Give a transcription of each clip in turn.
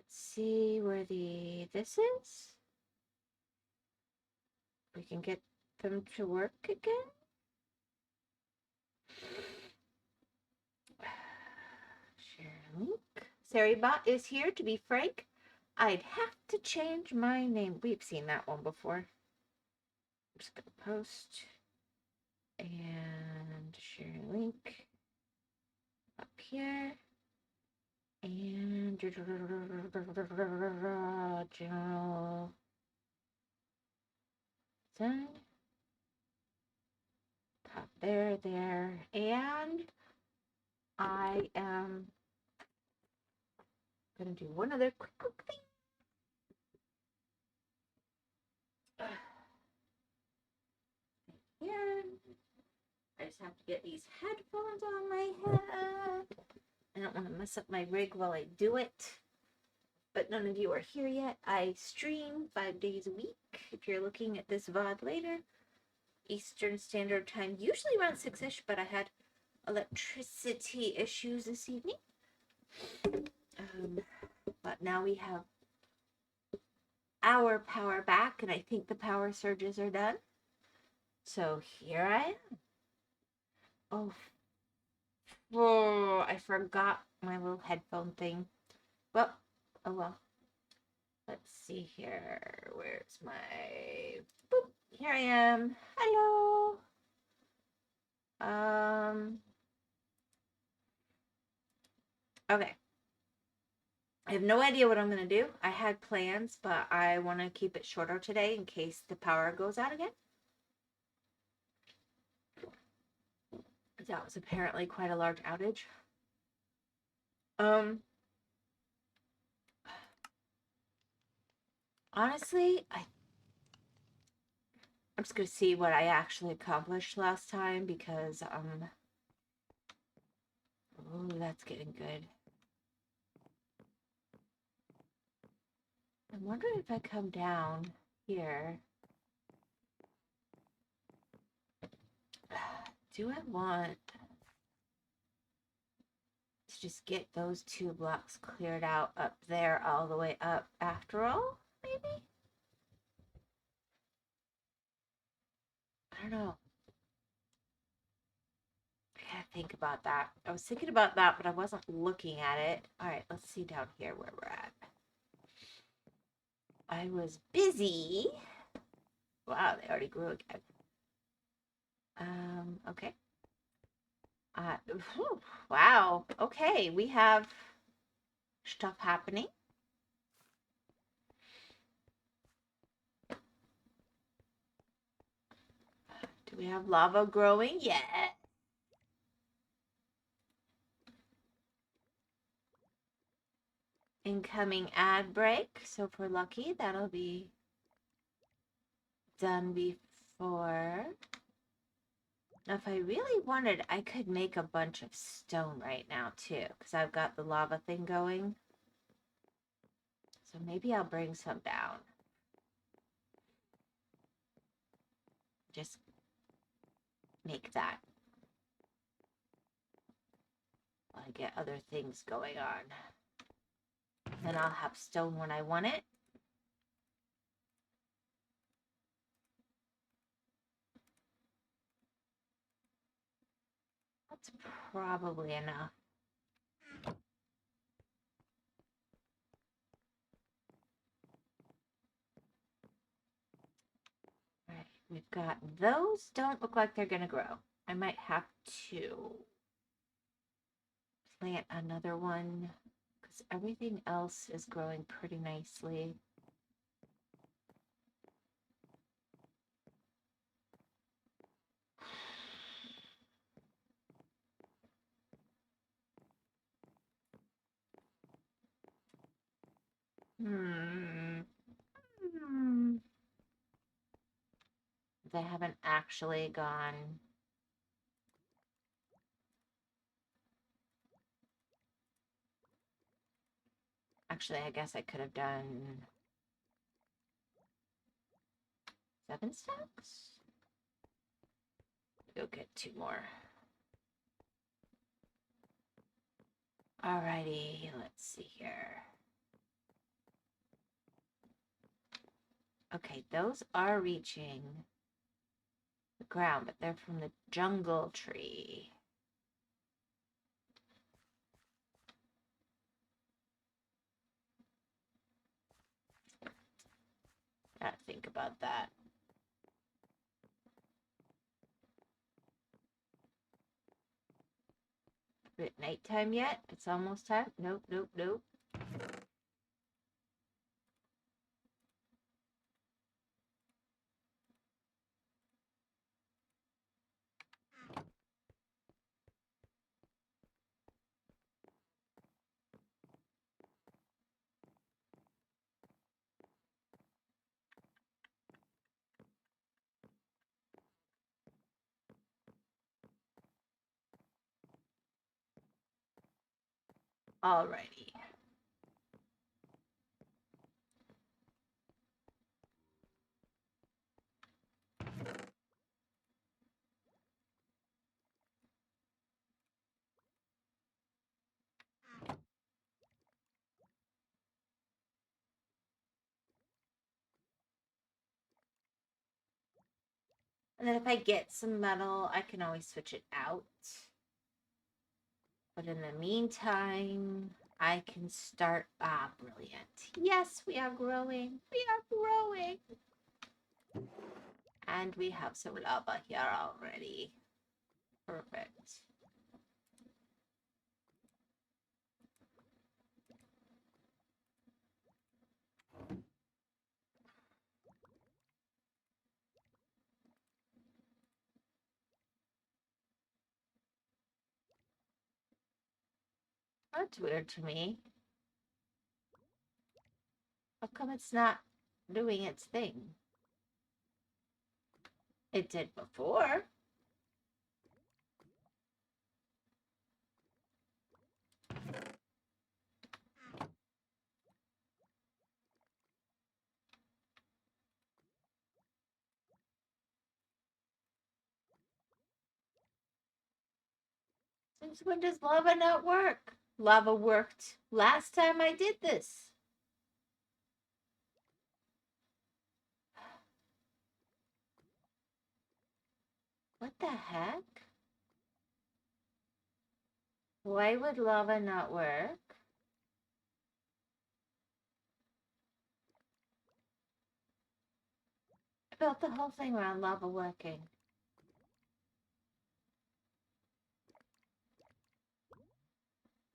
Let's see where this is. We can get them to work again. Share link. Saribot is here. To be frank, I'd have to change my name. We've seen that one before. I'm just gonna post and share link up here. And general send. Top there, and I am gonna do one other quick thing. Here, I just have to get these headphones on my head. I don't want to mess up my rig while I do it. But none of you are here yet. I stream 5 days a week. If you're looking at this VOD later, Eastern Standard Time, usually around 6-ish, but I had electricity issues this evening. But now we have our power back, and I think the power surges are done. So here I am. Oh, I forgot my little headphone thing. Well, oh well. Let's see here. Where's my... Boop. Here I am. Hello. Okay. I have no idea what I'm going to do. I had plans, but I want to keep it shorter today in case the power goes out again. That was apparently quite a large outage. Honestly, I'm just going to see what I actually accomplished last time because, oh, that's getting good. I'm wondering if I come down here. Do I want to just get those 2 blocks cleared out up there all the way up after all, maybe? I don't know. I gotta think about that. I was thinking about that, but I wasn't looking at it. All right, let's see down here where we're at. I was busy. Wow, they already grew again. Okay. Wow. Okay, we have stuff happening. Do we have lava growing? Yeah. Incoming ad break. So if we're lucky, that'll be done before. Now, if I really wanted, I could make a bunch of stone right now, too, because I've got the lava thing going. So maybe I'll bring some down. Just make that. While I get other things going on. Then I'll have stone when I want it. That's probably enough. All right, we've got those. Don't look like they're going to grow. I might have to plant another one because everything else is growing pretty nicely. They haven't actually gone. Actually, I guess I could have done 7 stacks. Go get 2 more. Alrighty, let's see here. Okay, those are reaching the ground, but they're from the jungle tree. Gotta think about that. Is it nighttime yet? It's almost time. Nope, nope, nope. Alrighty. And then if I get some metal, I can always switch it out. But in the meantime, I can start. Ah, brilliant. Yes, we are growing. We are growing. And we have some lava here already. Perfect. That's weird to me. How come it's not doing its thing? It did before. Since when does lava not work? Lava worked last time I did this. What the heck? Why would lava not work? I built the whole thing around lava working.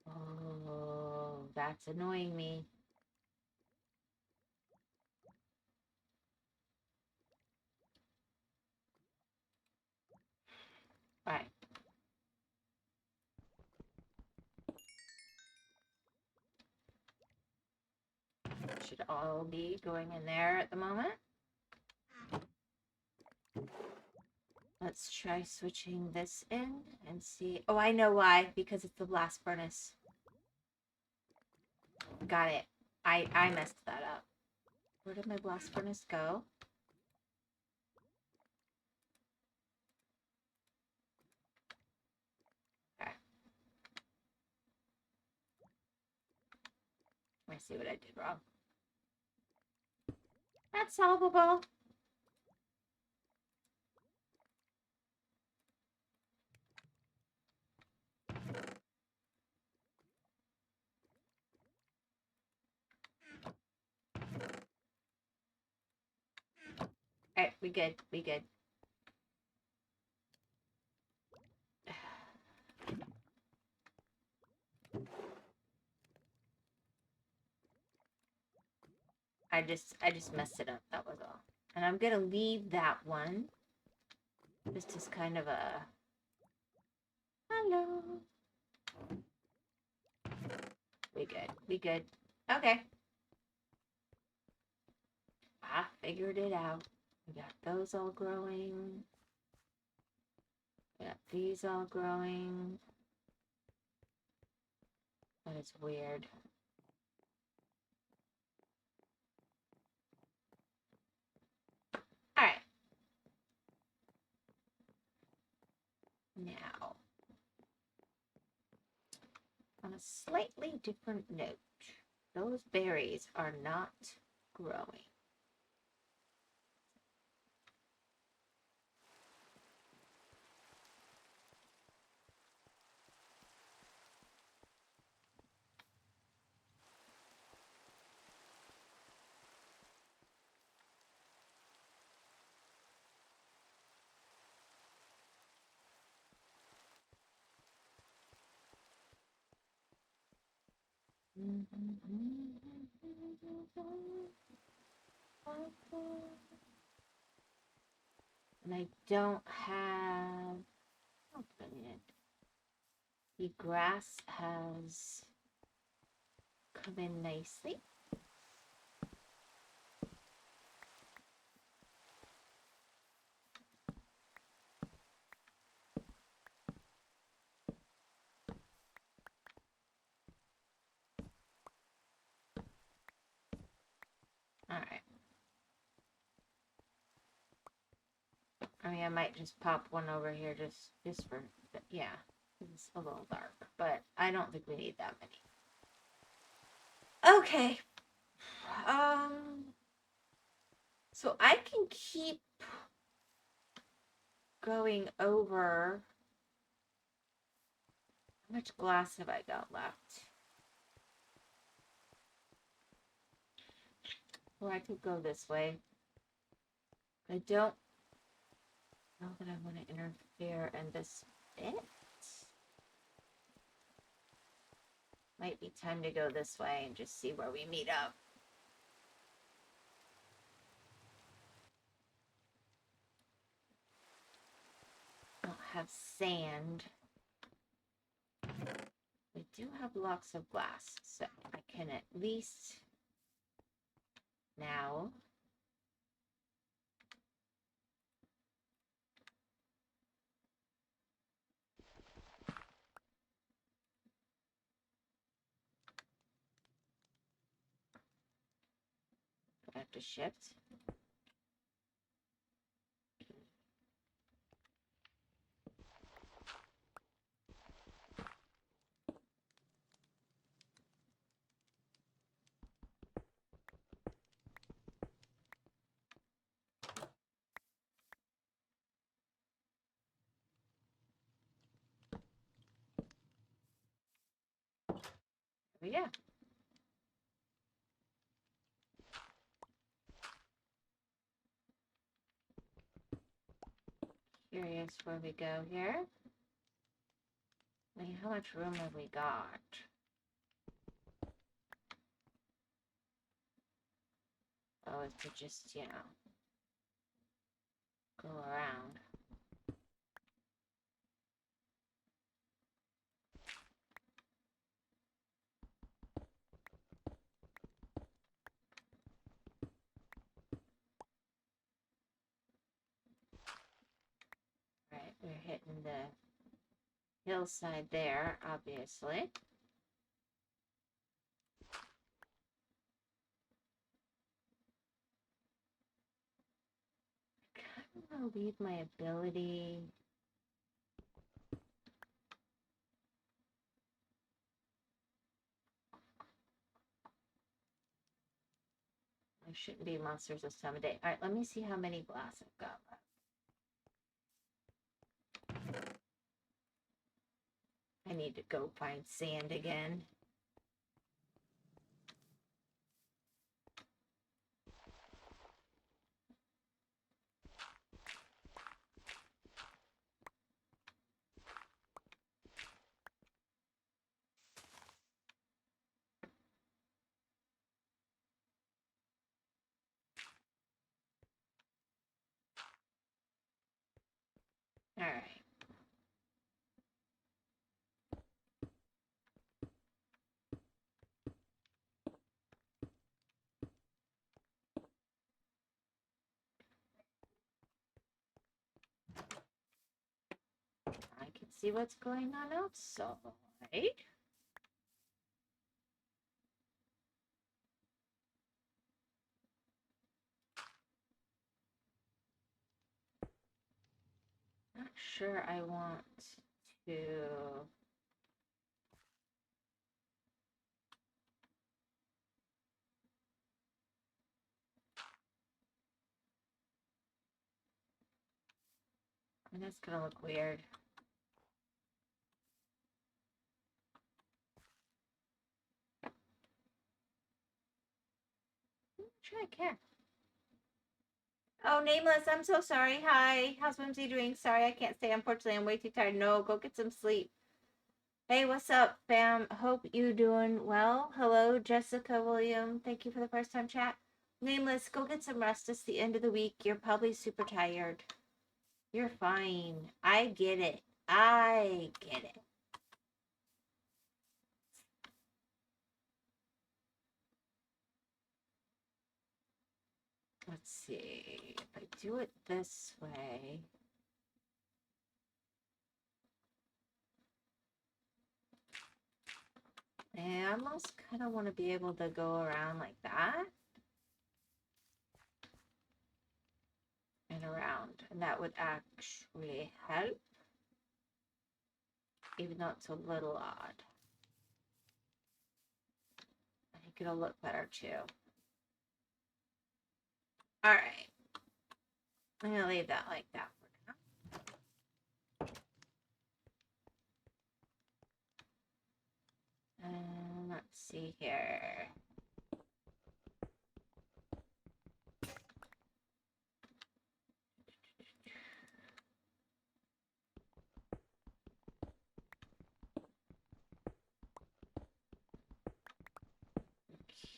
Oh, that's annoying me. All right. Should all be going in there at the moment. Let's try switching this in and see. Oh, I know why. Because it's the blast furnace. Got it. I messed that up. Where did my blast furnace go? Okay. Let me see what I did wrong. That's solvable. All right, we good. We good. I just messed it up. That was all. And I'm gonna leave that one. This is kind of a hello. We good. We good. Okay. I figured it out. We got those all growing. We got these all growing. That is weird. All right. Now, on a slightly different note, those berries are not growing. And I don't have, oh, brilliant. The grass has come in nicely. All right. I mean, I might just pop one over here just for, yeah, it's a little dark, but I don't think we need that many. Okay. So I can keep going over. How much glass have I got left? Or I could go this way. I don't know that I want to interfere in this bit. Might be time to go this way and just see where we meet up. I don't have sand. We do have blocks of glass, so I can at least now I have to shift. There we go. Curious where we go here. I mean, how much room have we got? Oh, it's to just, go around. Right, we're hitting the hillside there, obviously. I kind of want to leave my ability. I shouldn't be monsters this time of day. All right, let me see how many glass I've got left. I need to go find sand again. All right. I can see what's going on outside. Not sure I want to. And that's gonna look weird. Sure, I care. Oh, Nameless, I'm so sorry. Hi, how's Whimsy doing? Sorry, I can't stay. Unfortunately, I'm way too tired. No, go get some sleep. Hey, what's up, fam? Hope you doing well. Hello, Jessica William. Thank you for the first time chat. Nameless, go get some rest. It's the end of the week. You're probably super tired. You're fine. I get it. I get it. Let's see. If I do it this way. I almost kind of want to be able to go around like that. And around. And that would actually help. Even though it's a little odd. I think it'll look better too. Alright. I'm going to leave that like that for now. And let's see here.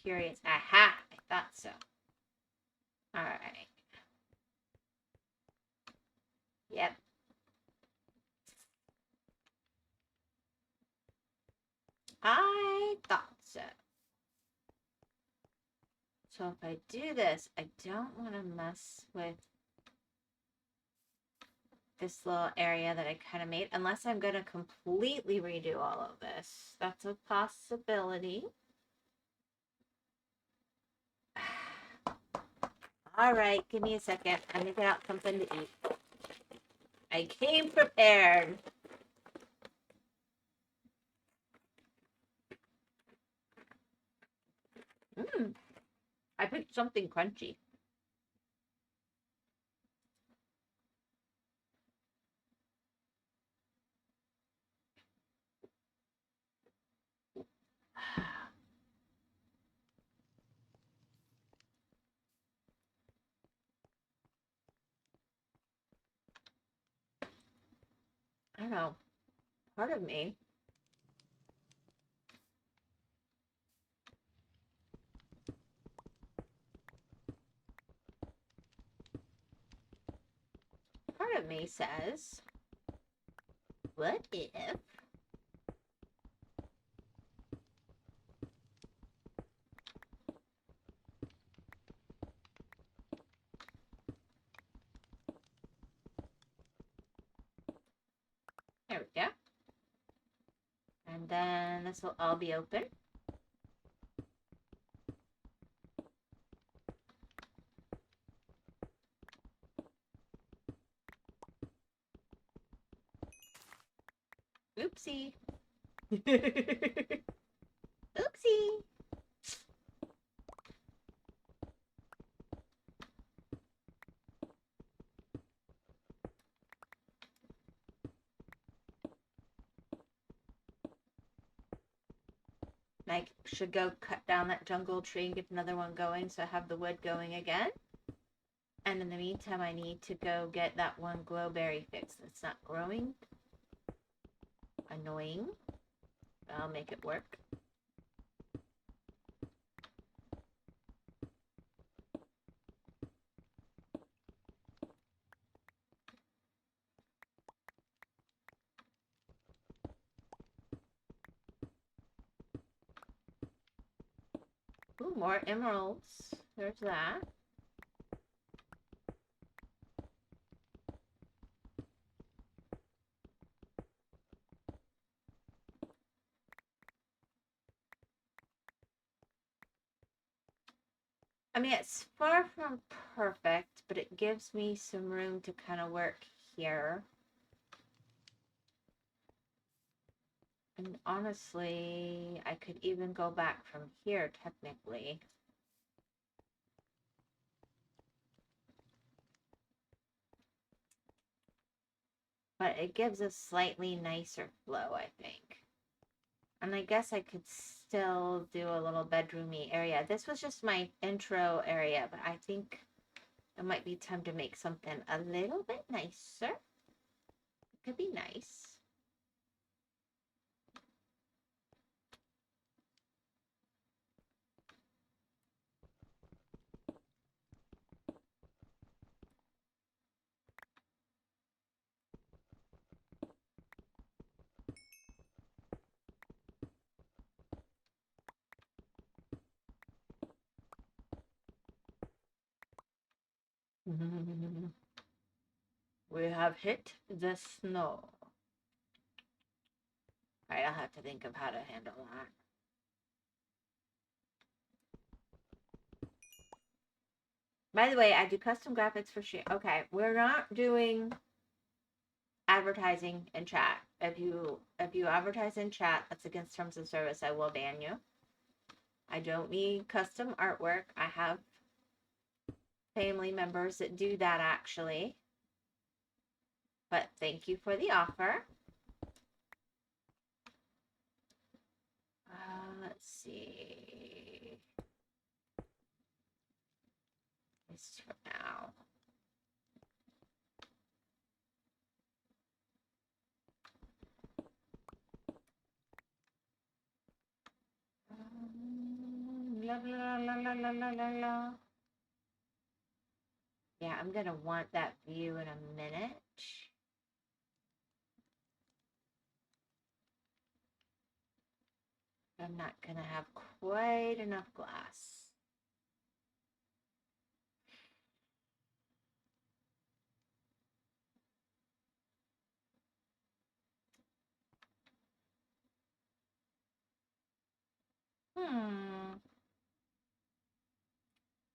Curious. Aha! I thought so. Alright. Yep. I thought so. So if I do this, I don't want to mess with this little area that I kind of made, unless I'm going to completely redo all of this. That's a possibility. All right, give me a second. I'm going to get out something to eat. I came prepared. I picked something crunchy. I don't know. Part of me says, what if there we go. And then this will all be open. Oopsie. Oopsie. I should go cut down that jungle tree and get another one going so I have the wood going again. And in the meantime, I need to go get that one glowberry fixed. It's not growing. Annoying. I'll make it work. Ooh, more emeralds. There's that. I mean, it's far from perfect, but it gives me some room to kind of work here. And honestly, I could even go back from here, technically. But it gives a slightly nicer flow, I think. And I guess I could still do a little bedroomy area. This was just my intro area, but I think it might be time to make something a little bit nicer. It could be nice. We have hit the snow. Alright, I'll have to think of how to handle that. By the way, I do custom graphics for shit. Okay, we're not doing advertising in chat. If you advertise in chat, that's against terms of service. I will ban you. I don't need custom artwork. I have family members that do that actually. But thank you for the offer. Let's see. This for now. La, la, la, la, la, la, la, la. Yeah, I'm gonna want that view in a minute. I'm not gonna have quite enough glass.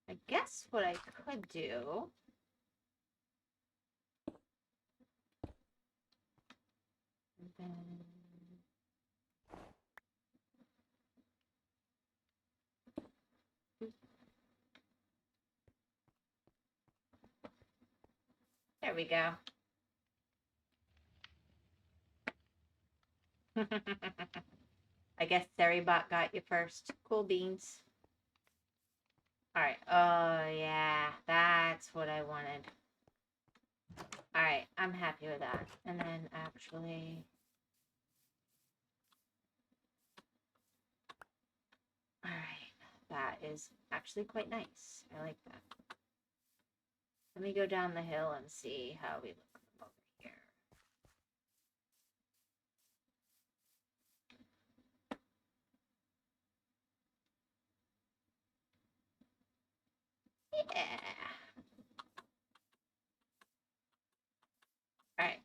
I guess what I could do. There we go. I guess Seribot got you first. Cool beans. Alright. Oh, yeah. That's what I wanted. Alright. I'm happy with that. And then actually... Alright. That is actually quite nice. I like that. Let me go down the hill and see how we look over here. Yeah. Alright.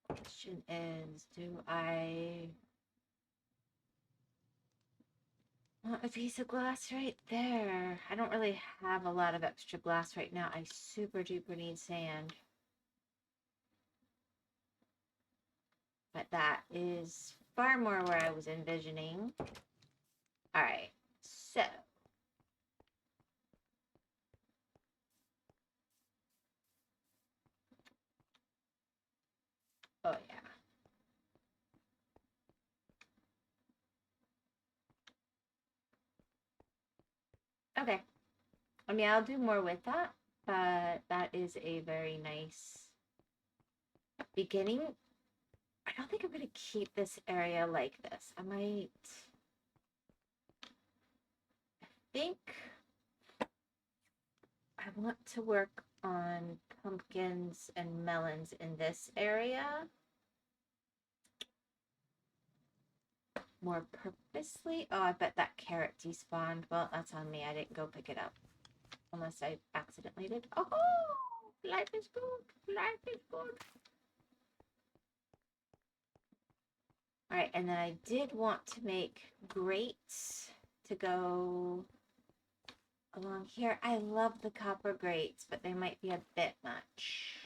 Question is, do I want a piece of glass right there? I don't really have a lot of extra glass right now. I super duper need sand. But that is far more where I was envisioning. Alright, so. Oh, yeah. Okay. I mean, I'll do more with that, but that is a very nice beginning. I don't think I'm going to keep this area like this. I might... I think I want to work on pumpkins and melons in this area more purposely. Oh, I bet that carrot despawned. Well, that's on me. I didn't go pick it up. Unless I accidentally did. Oh, life is good. Life is good. Alright, and then I did want to make grates to go along here. I love the copper grates, but they might be a bit much.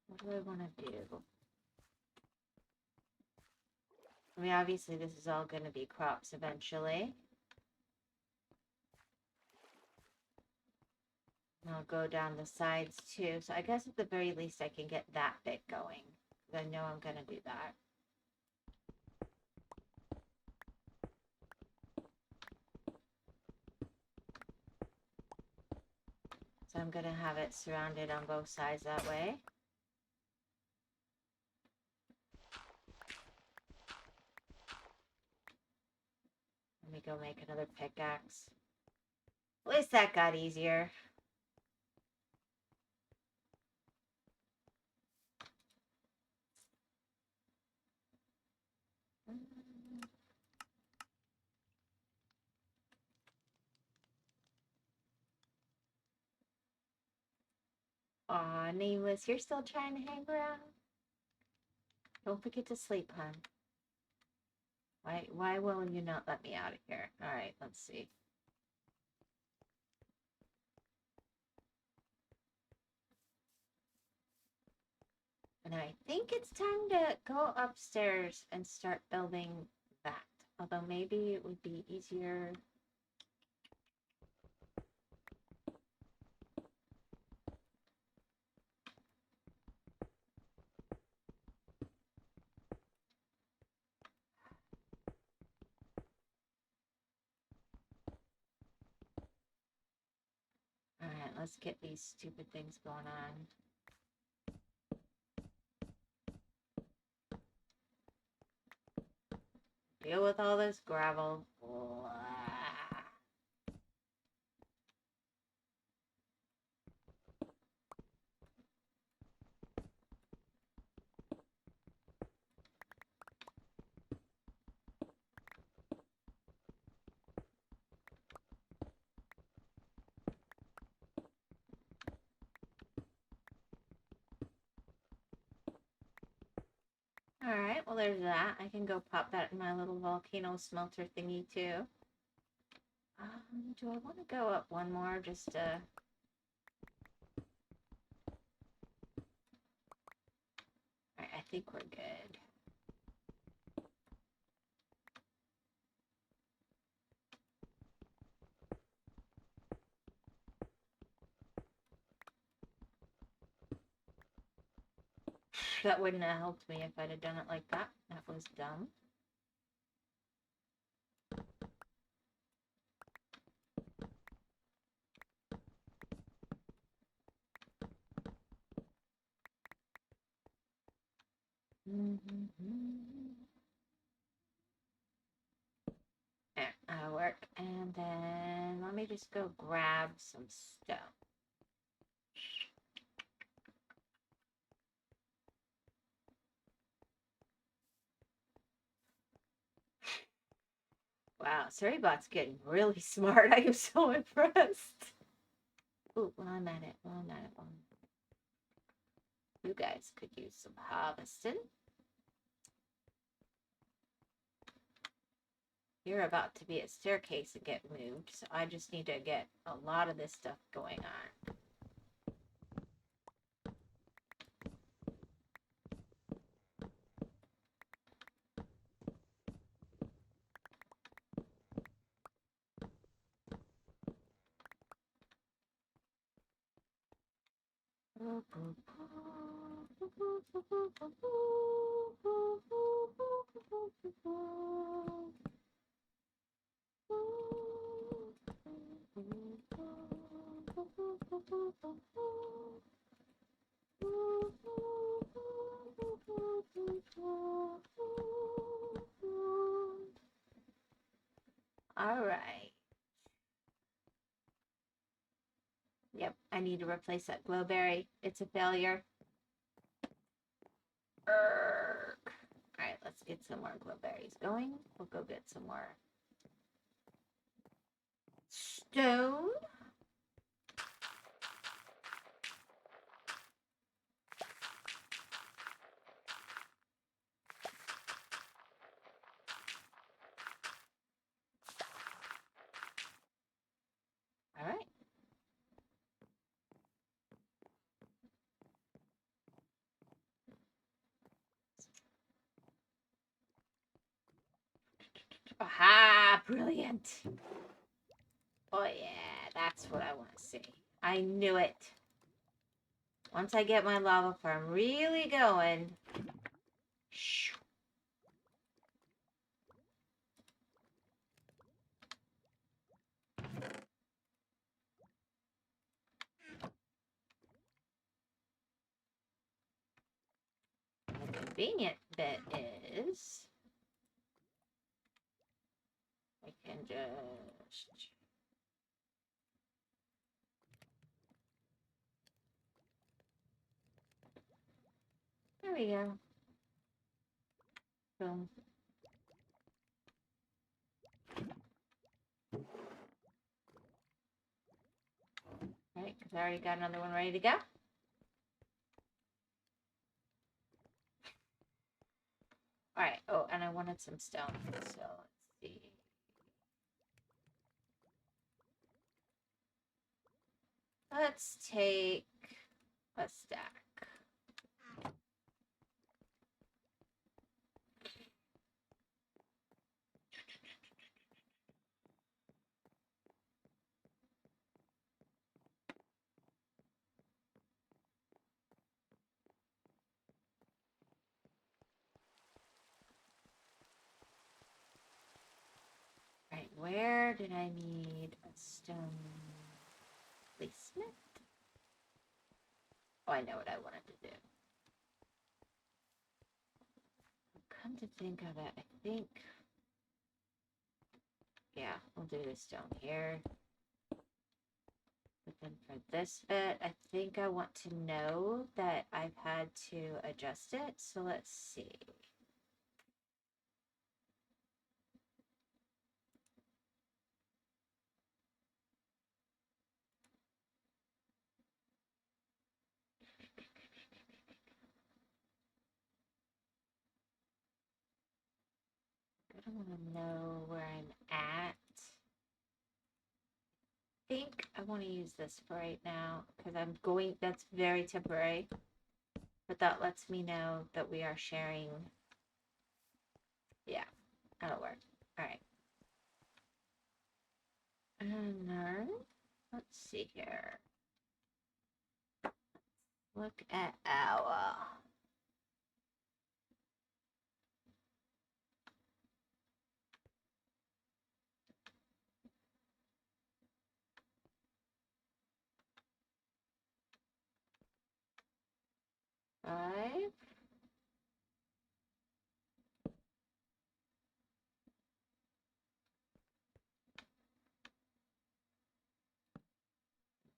What do I want to do? I mean, obviously this is all going to be crops eventually. And I'll go down the sides too. So I guess at the very least I can get that bit going. Because I know I'm going to do that. So I'm going to have it surrounded on both sides that way. Let me go make another pickaxe. At least that got easier. Aw, Nameless, you're still trying to hang around? Don't forget to sleep, hon. Why will you not let me out of here? Alright, let's see. And I think it's time to go upstairs and start building that. Although maybe it would be easier. Alright, let's get these stupid things going on. Deal with all this gravel. Alright, well there's that. I can go pop that in my little volcano smelter thingy too. Do I want to go up one more just to... Alright, I think we're good. That wouldn't have helped me if I'd have done it like that. That was dumb. There, that'll work. And then let me just go grab some stone. Wow, Surreybot's getting really smart. I am so impressed. Ooh, while I'm at it. You guys could use some harvesting. You're about to be a staircase and get moved, so I just need to get a lot of this stuff going on. All right. Yep, I need to replace that glowberry. It's a failure. Urgh. All right, let's get some more glowberries going. We'll go get some more stone. All right. Aha, brilliant. Oh yeah, that's what I want to see. I knew it. Once I get my lava farm really going. Shoo. The convenient bit is I can just... There we go. Boom. Right, because I already got another one ready to go. Alright, oh, and I wanted some stone, so let's see. Let's take a stack. Right, where did I need a stone placement? Oh, I know what I wanted to do. Come to think of it, I think... Yeah, we'll do this stone here. But then for this bit, I think I want to know that I've had to adjust it. So let's see. I want to know where I'm at. I think I want to use this for right now because I'm going, that's very temporary. But that lets me know that we are sharing. Yeah, that'll work. All right. And then, let's see here. Look at our... Five.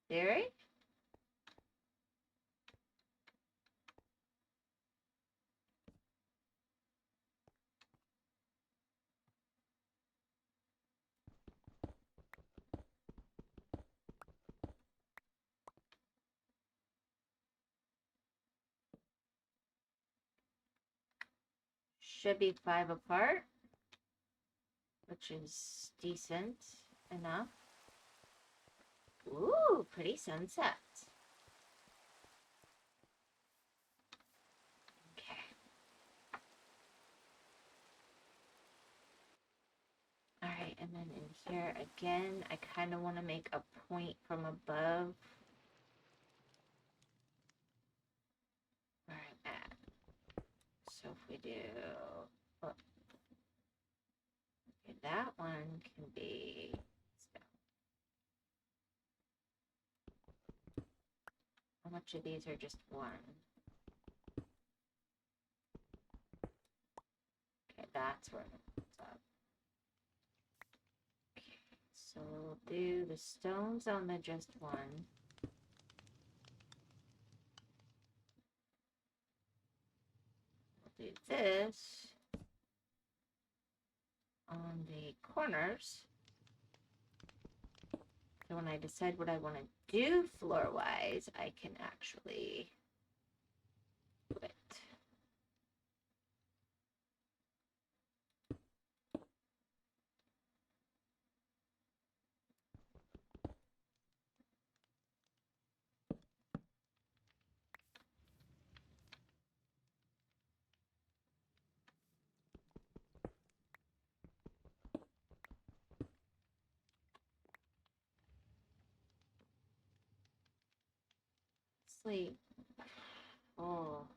Theory. Should be 5 apart, which is decent enough. Ooh, pretty sunset. Okay. Alright, and then in here again, I kind of want to make a point from above where I'm at. So if we do, oh, okay, that one can be, how much of these are just one? Okay, that's where it's up. Okay, so we'll do the stones on the just one. We'll do this on the corners. So when I decide what I want to do floor-wise, I can actually do it. Sleep. Oh.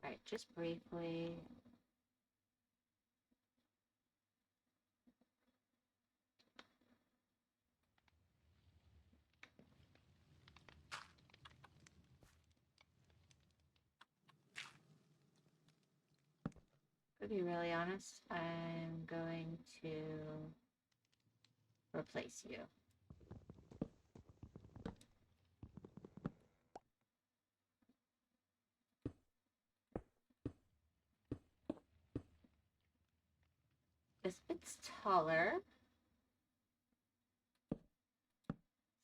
Alright, just briefly. To be really honest, I'm going to replace you. This bit's taller.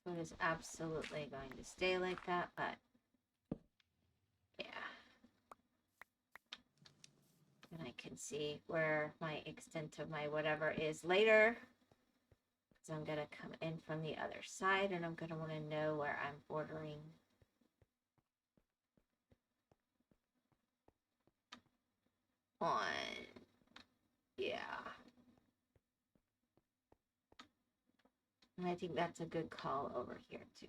So it is absolutely going to stay like that, but yeah. And I can see where my extent of my whatever is later. So I'm going to come in from the other side, and I'm going to want to know where I'm bordering. On, yeah. And I think that's a good call over here too.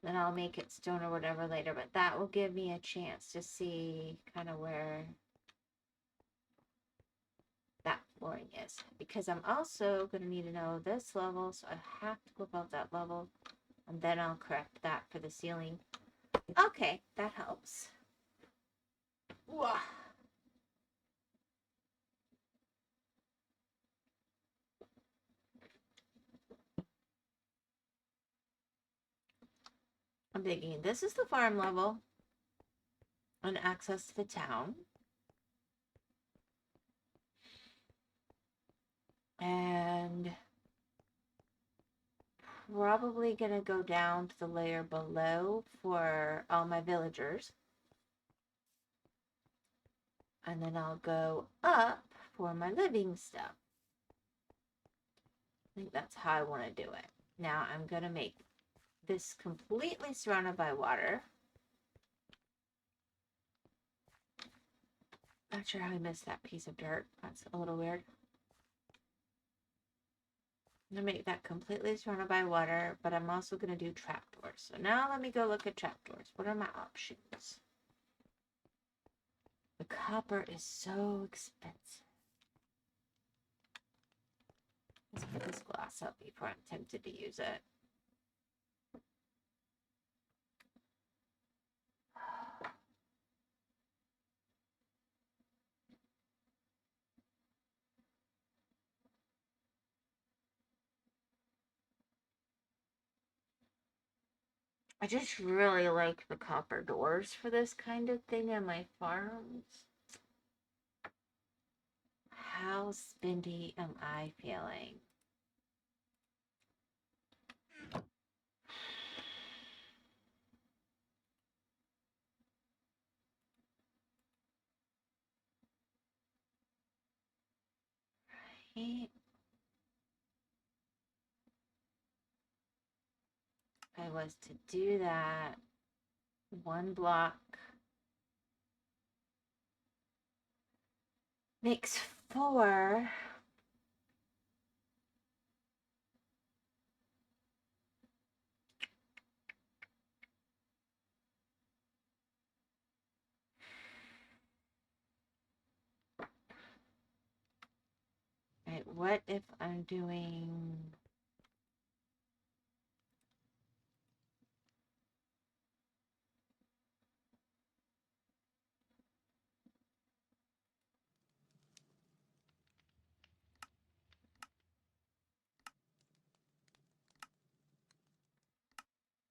Then I'll make it stone or whatever later, but that will give me a chance to see kind of where that flooring is, because I'm also going to need to know this level, so I have to go above that level, and then I'll correct that for the ceiling. Okay, that helps. Whoa. I'm thinking this is the farm level and access to the town. And probably gonna go down to the layer below for all my villagers. And then I'll go up for my living stuff. I think that's how I want to do it. Now I'm gonna make this completely surrounded by water. Not sure how I missed that piece of dirt. That's a little weird. I'm going to make that completely surrounded by water, but I'm also going to do trapdoors. So now let me go look at trapdoors. What are my options? The copper is so expensive. Let's put this glass up before I'm tempted to use it. I just really like the copper doors for this kind of thing on my farms. How spendy am I feeling? Right. If I was to do that, one block makes 4. Right, what if I'm doing...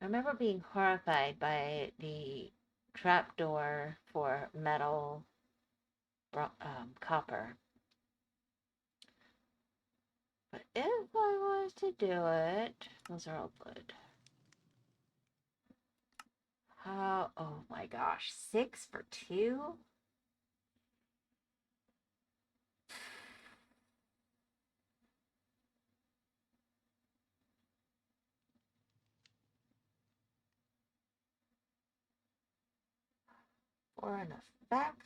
I remember being horrified by the trapdoor for metal copper. But if I was to do it, those are all good. How, oh my gosh, 6 for 2? For an effect.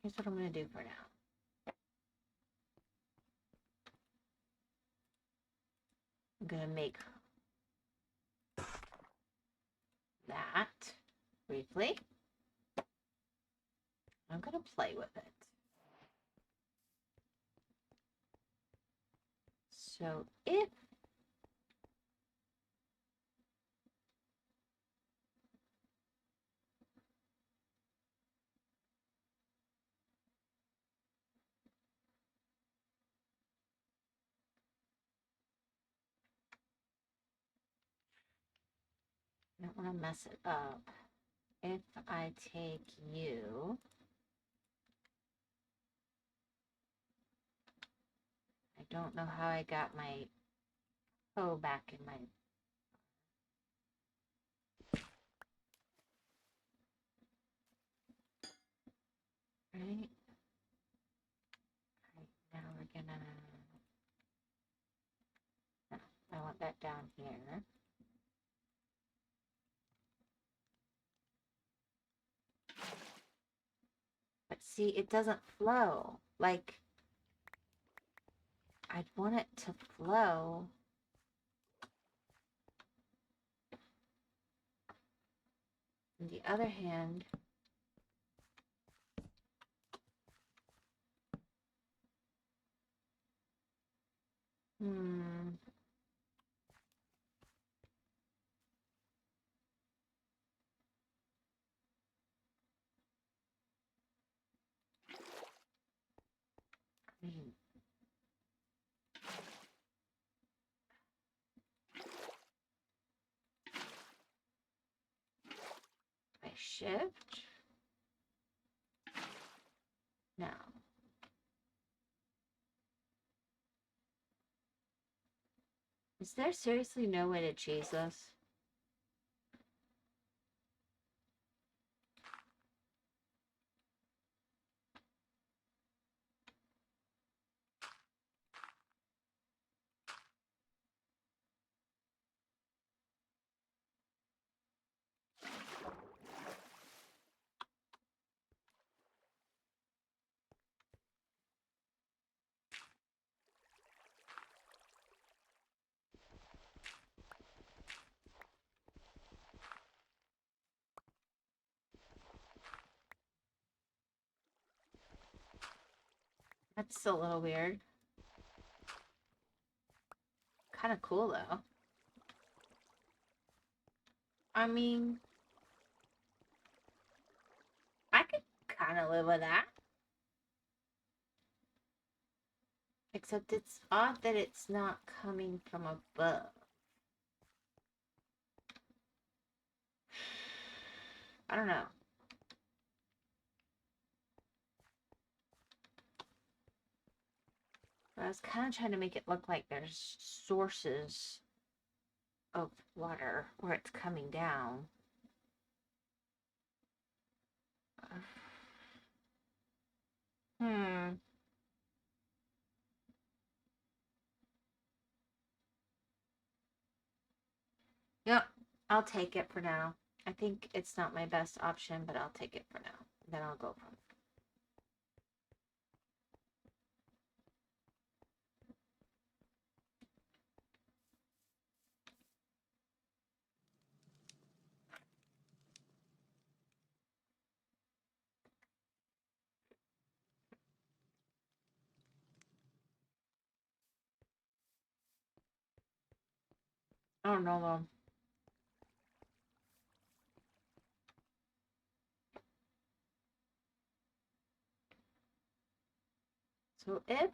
Here's what I'm going to do for now. I'm going to make that briefly. I'm going to play with it. So if I don't want to mess it up. If I take you, I don't know how I got my O back in my, right? Now we're gonna, no, I want that down here. But see, it doesn't flow. Like, I'd want it to flow. On the other hand, if I shift, now, is there seriously no way to cheese this? That's a little weird. Kind of cool, though. I mean, I could kind of live with that. Except it's odd that it's not coming from above. I don't know. I was kind of trying to make it look like there's sources of water where it's coming down. Yep, I'll take it for now. I think it's not my best option, but I'll take it for now. Then I'll go from. I don't know though. So if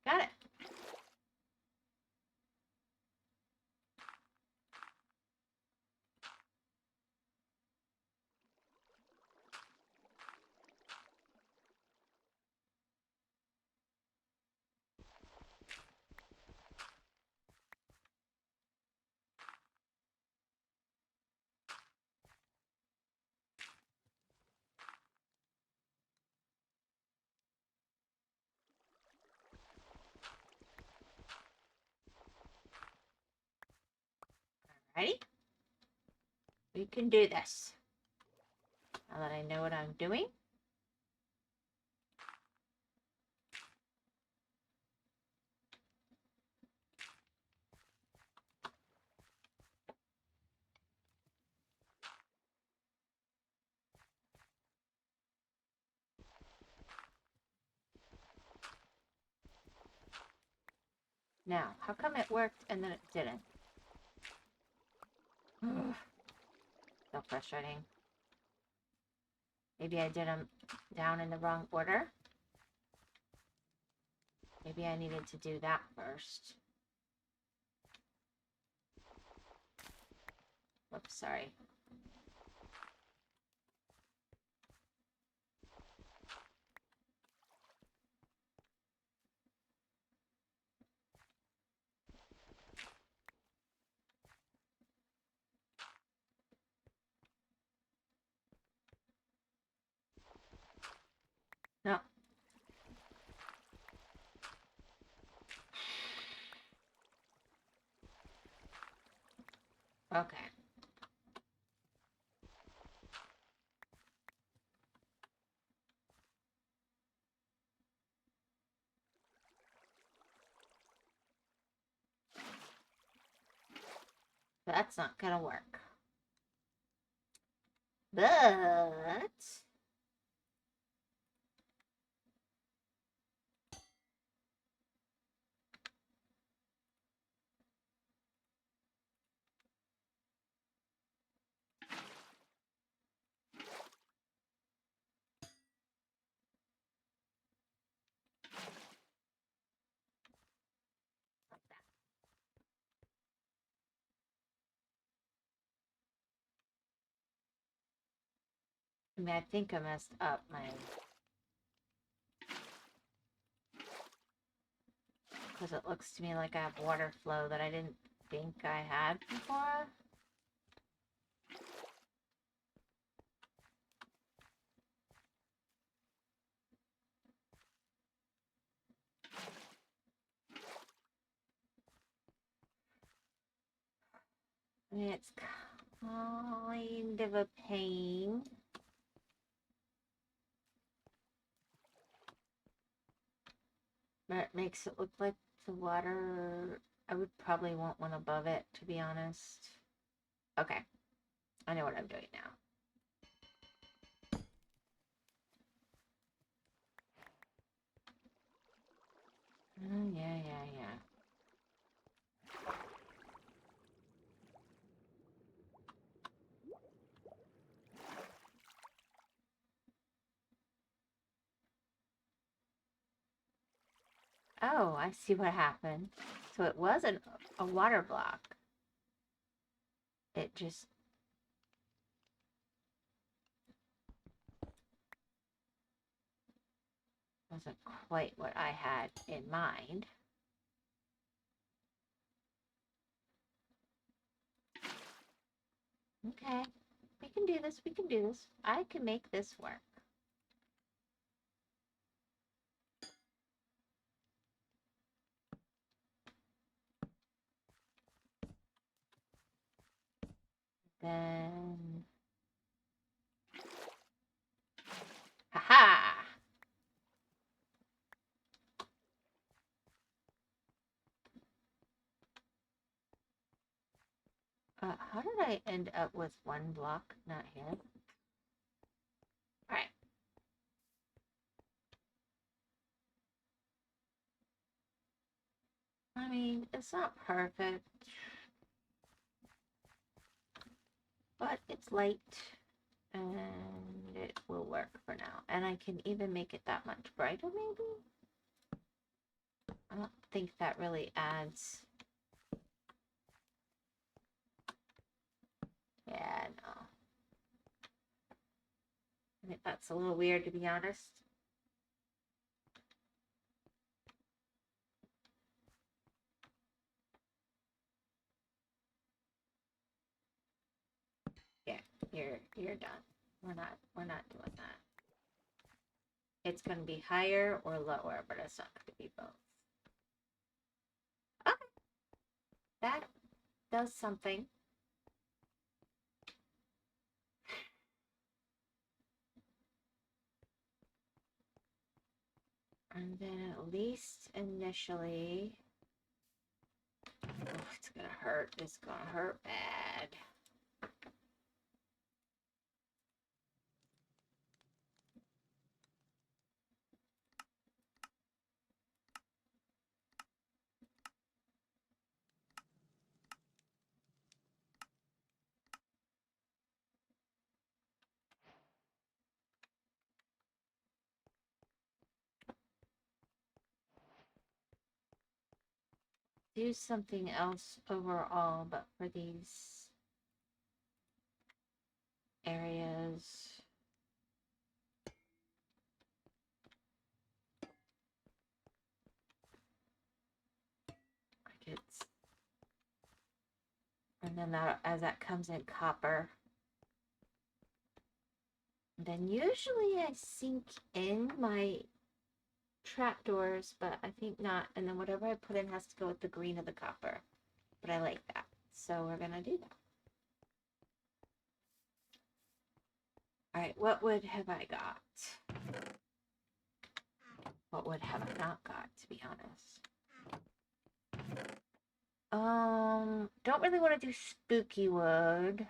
got it. Ready? We can do this. Now that I know what I'm doing. Now, how come it worked and then it didn't? So frustrating. Maybe I did them down in the wrong order. Maybe I needed to do that first. Whoops, sorry. No. Okay. That's not gonna work. But I mean, I think I messed up my... Because it looks to me like I have water flow that I didn't think I had before. I mean, it's kind of a pain. But it makes it look like the water... I would probably want one above it, to be honest. Okay. I know what I'm doing now. Yeah. Oh, I see what happened. So it wasn't a water block. It just... wasn't quite what I had in mind. Okay. We can do this. We can do this. I can make this work. Then... Haha! How did I end up with one block not here? Alright. I mean, it's not perfect. But it's light. And it will work for now. And I can even make it that much brighter, maybe? I don't think that really adds... Yeah, no. I think that's a little weird, to be honest. Yeah, you're done. We're not doing that. It's going to be higher or lower, but it's not going to be both. Okay. That does something. And then at least initially, oh, it's gonna hurt. It's gonna hurt bad. Do something else overall, but for these areas. Like it's, and then that, as that comes in copper. Then usually I sink in my trapdoors, but I think not. And then whatever I put in has to go with the green of the copper. But I like that. So we're gonna do that. Alright, what wood have I got? What wood have I not got, to be honest? Don't really want to do spooky wood.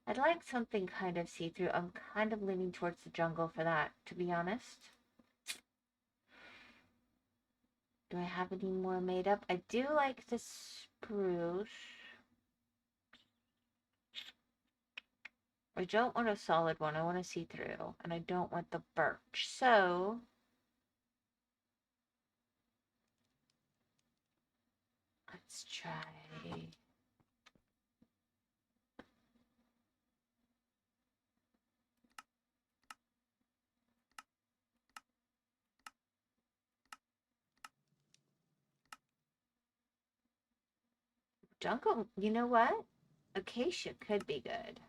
I'd like something kind of see-through. I'm kind of leaning towards the jungle for that, to be honest. Do I have any more made up? I do like the spruce. I don't want a solid one. I want to see through. And I don't want the birch. So let's try. Jungle, you know what? Acacia could be good.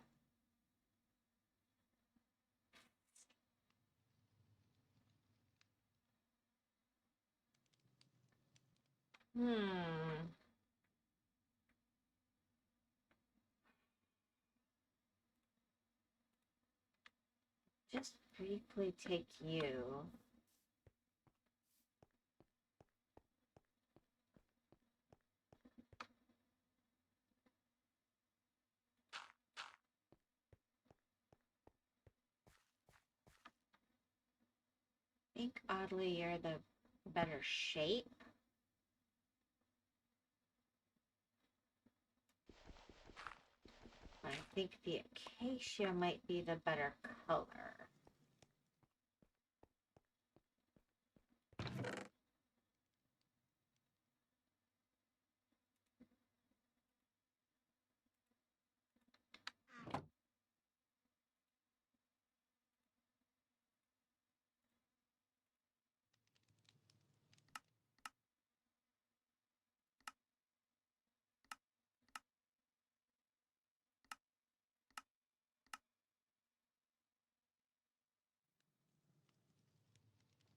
Just briefly take you. I think oddly you're the better shape. I think the acacia might be the better color.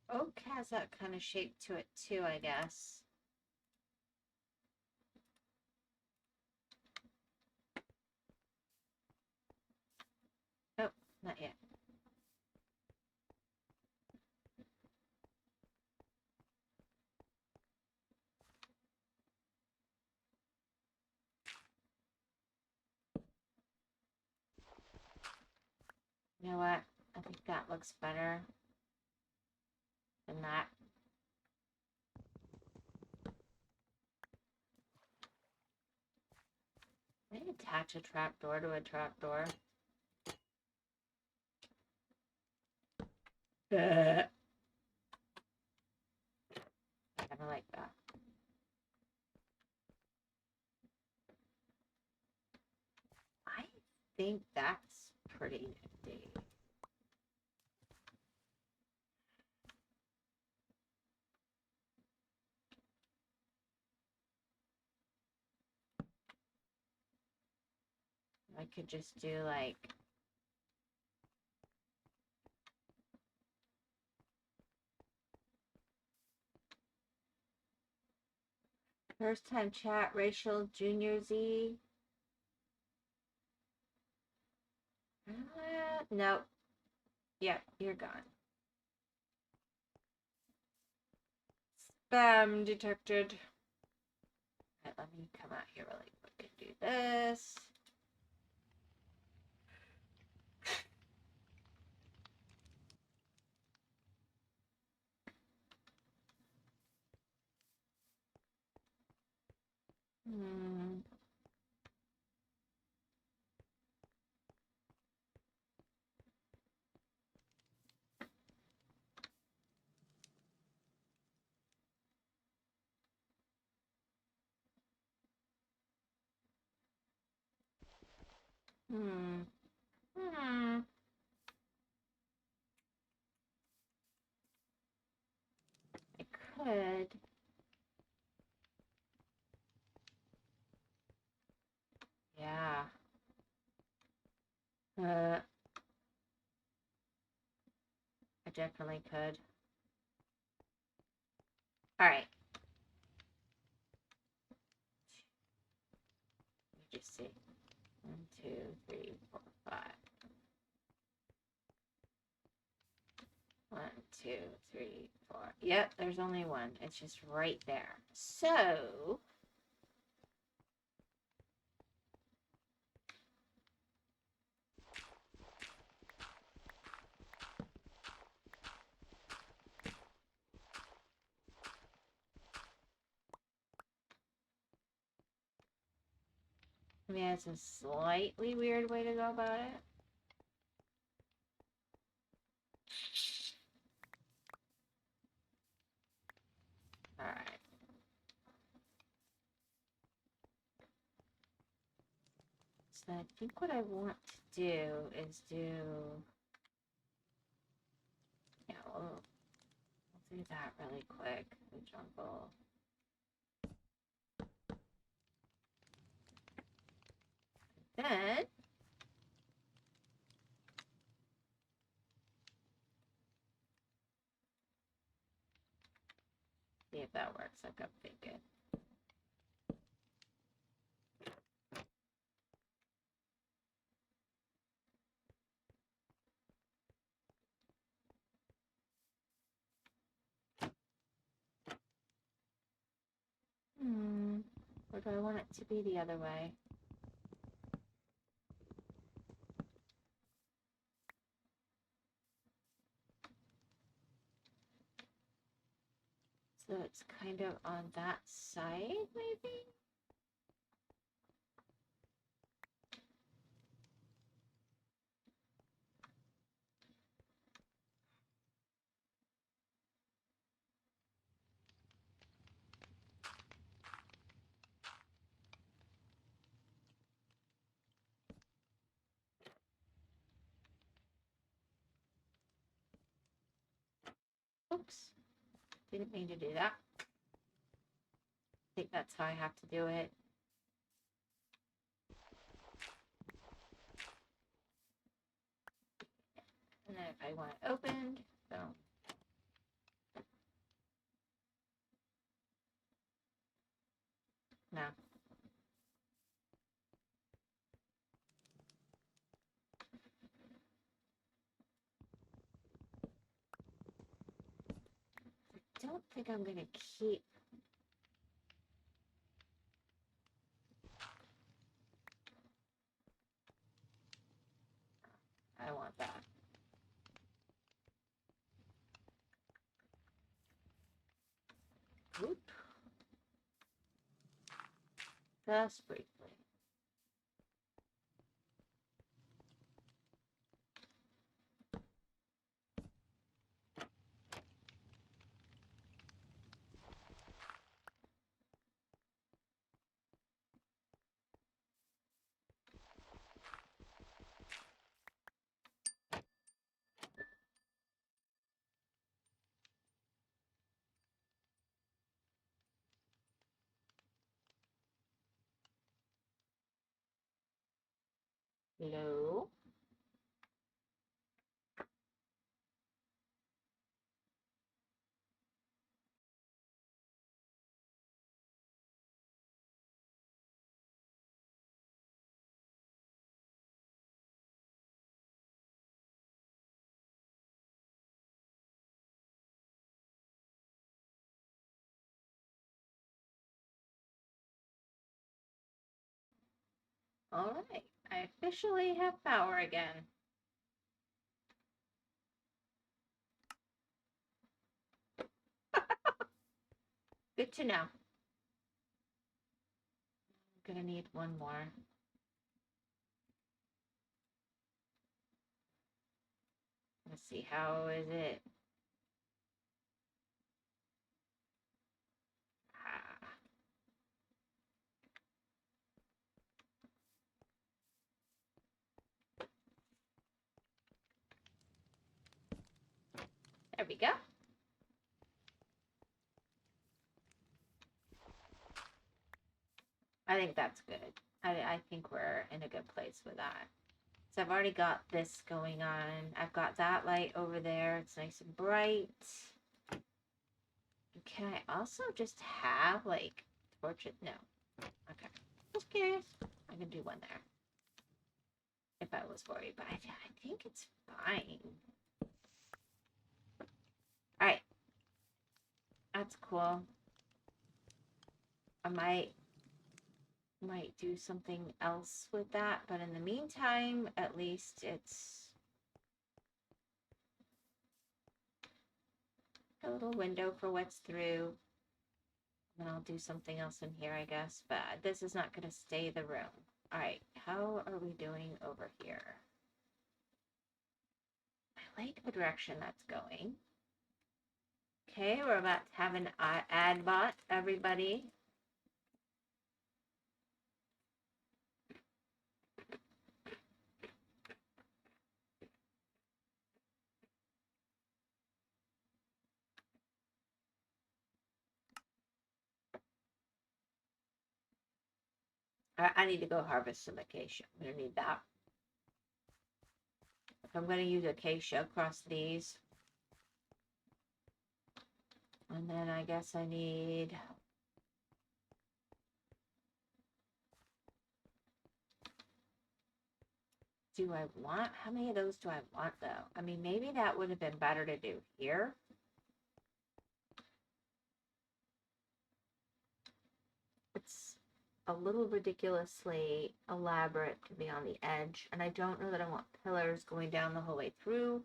Oak has that kind of shape to it too, I guess. Oh, not yet. You know what? I think that looks better than that. Maybe attach a trapdoor to a trapdoor. I kind of like that. I think that's pretty nifty. I could just do like first time chat, Rachel, Junior Z. Nope. Yep, you're gone. Spam detected. Right, let me come out here really quick and do this. Hmm. Hmm. Hmm. I could. Yeah. I definitely could. All right. Let me just see. 1, 2, 3, 4, 5. 1, 2, 3, 4. Yep, there's only one. It's just right there. So I mean, it's a slightly weird way to go about it. All right. So I think what I want to do is yeah, we'll do that really quick. The jungle. Then see if that works like I'm thinking. Or do I want it to be the other way? So it's kind of on that side, maybe? Oops. Didn't mean to do that. I think that's how I have to do it. And then if I want it opened, boom. No. I don't think I'm going to keep. I want that. Oop. Just briefly. Hello. Alright, I officially have power again. Good to know. I'm gonna need one more. Let's see, how is it? Ah. There we go. I think that's good. I think we're in a good place with that. So I've already got this going on. I've got that light over there. It's nice and bright. Can I also just have like torches? No. Okay. Just curious. I can do one there. If I was worried, but I think it's fine. Alright. That's cool. I might do something else with that, but in the meantime, at least it's a little window for what's through. And I'll do something else in here, I guess, but this is not going to stay the room. All right, how are we doing over here? I like the direction that's going. Okay, we're about to have an ad bot, everybody. I need to go harvest some acacia. I'm going to need that. If I'm going to use acacia across these. And then I guess I need... Do I want... How many of those do I want, though? I mean, maybe that would have been better to do here. It's a little ridiculously elaborate to be on the edge, and I don't know that I want pillars going down the whole way through.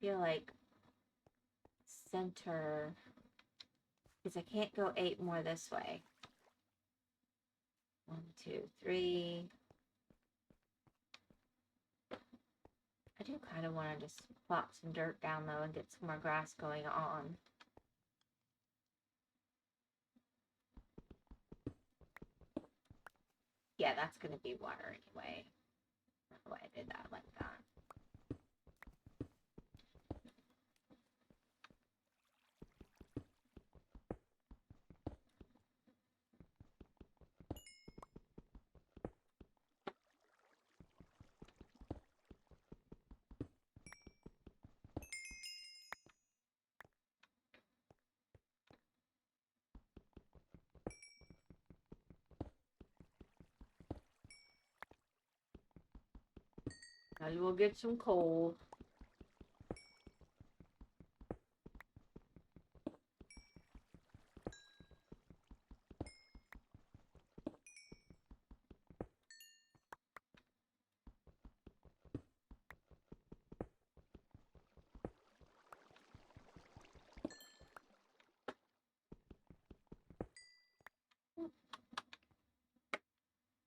I feel like center, because I can't go 8 more this way. 1, 2, 3. I do kind of want to just plop some dirt down though and get some more grass going on. Yeah, that's going to be water anyway. That's why I did that like that. Now you will get some coal.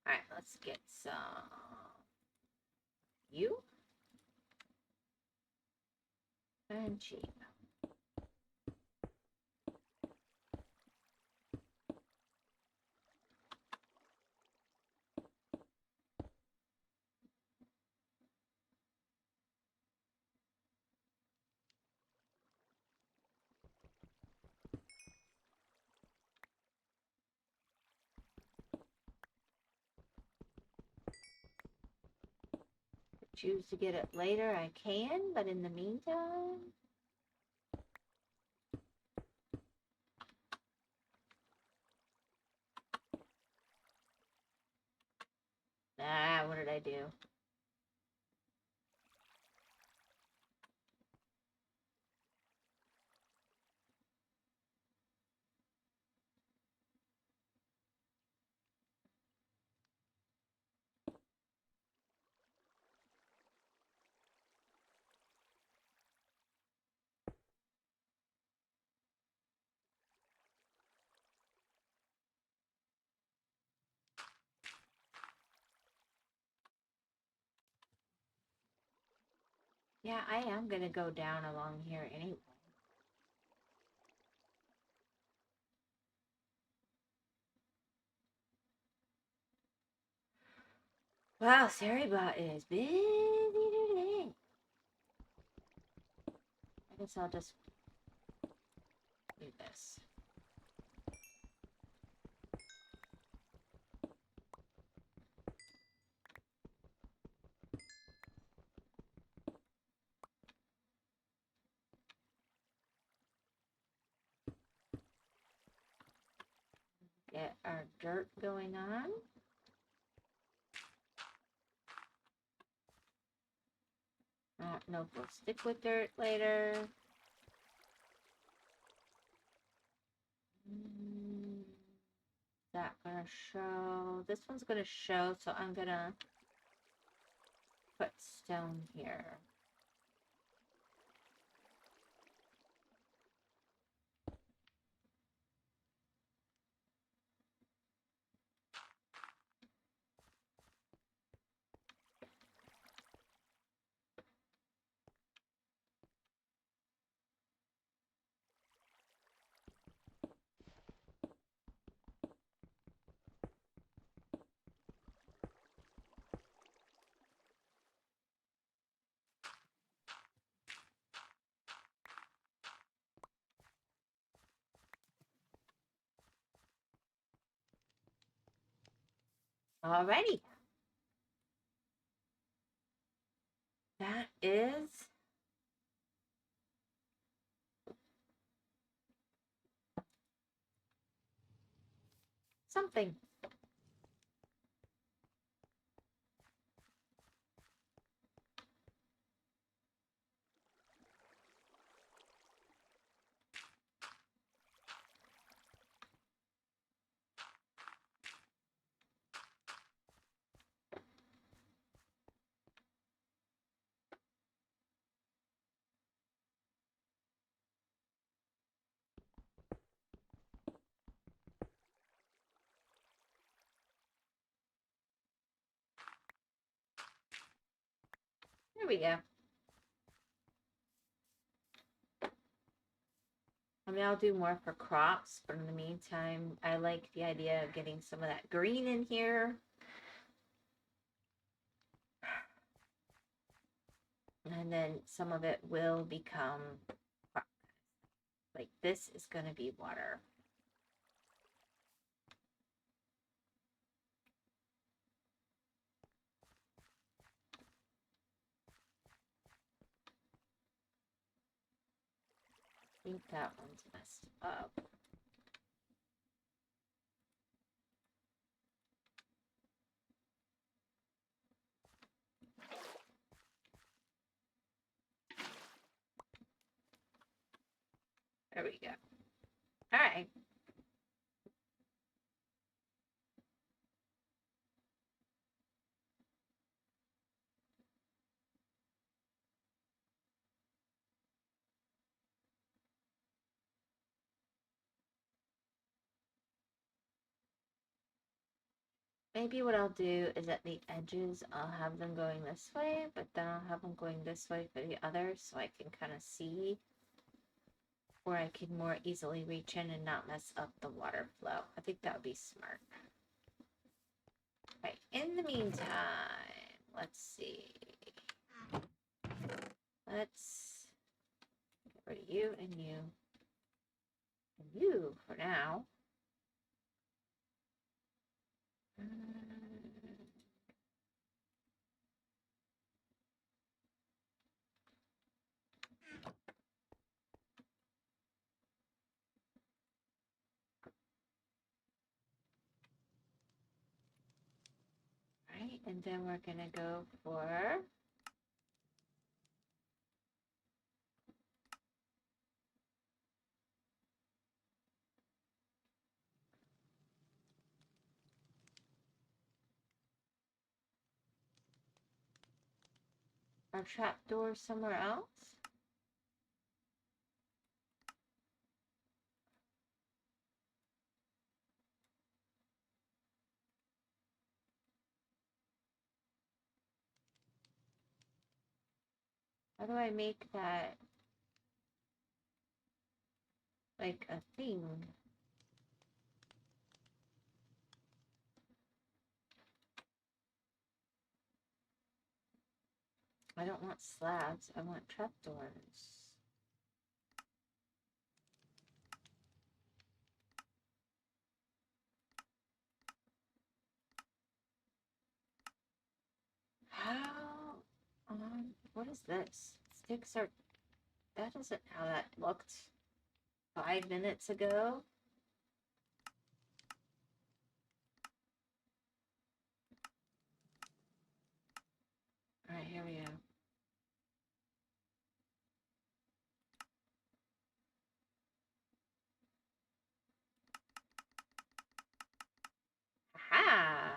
Alright, let's get some you and cheap. Choose to get it later, I can, but in the meantime... what did I do? Yeah, I am gonna go down along here anyway. Wow, Sarybot is busy today. I guess I'll just do this. Get our dirt going on. I don't know if we'll stick with dirt later. That gonna show. This one's gonna show, so I'm gonna put stone here. Alrighty. That is something. There we go. I mean, I'll do more for crops, but in the meantime, I like the idea of getting some of that green in here. And then some of it will become crop. Like this is going to be water. I think that one's messed up. There we go. All right. Maybe what I'll do is at the edges, I'll have them going this way, but then I'll have them going this way for the others so I can kind of see where I can more easily reach in and not mess up the water flow. I think that would be smart. Right, in the meantime, let's see. Let's get rid of you and you and you for now. Right, and then we're gonna go for our trapdoor somewhere else. How do I make that like a thing? I don't want slabs, I want trapdoors. How what is this? Sticks are, that isn't how that looked 5 minutes ago. Alright, here we go. Aha!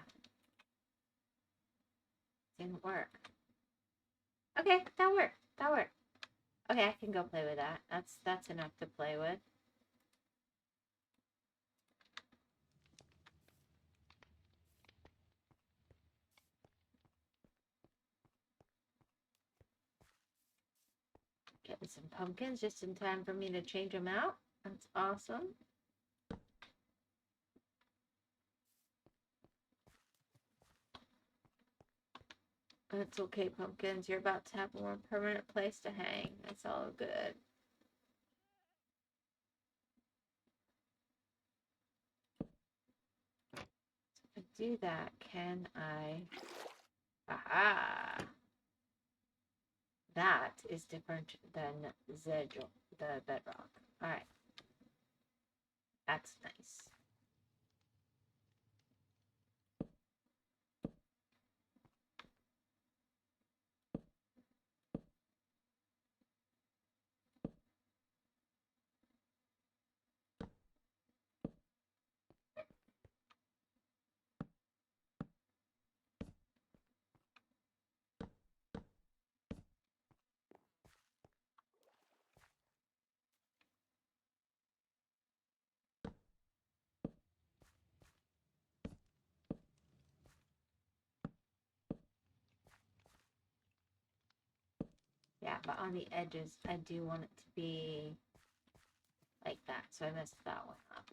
Didn't work. Okay, that worked. That worked. Okay, I can go play with that. That's enough to play with. Getting some pumpkins just in time for me to change them out. That's awesome. It's okay, pumpkins. You're about to have a more permanent place to hang. It's all good. To do that, can I... Aha! That is different than the bedrock. Alright. That's nice. Yeah, but on the edges, I do want it to be like that, so I messed that one up.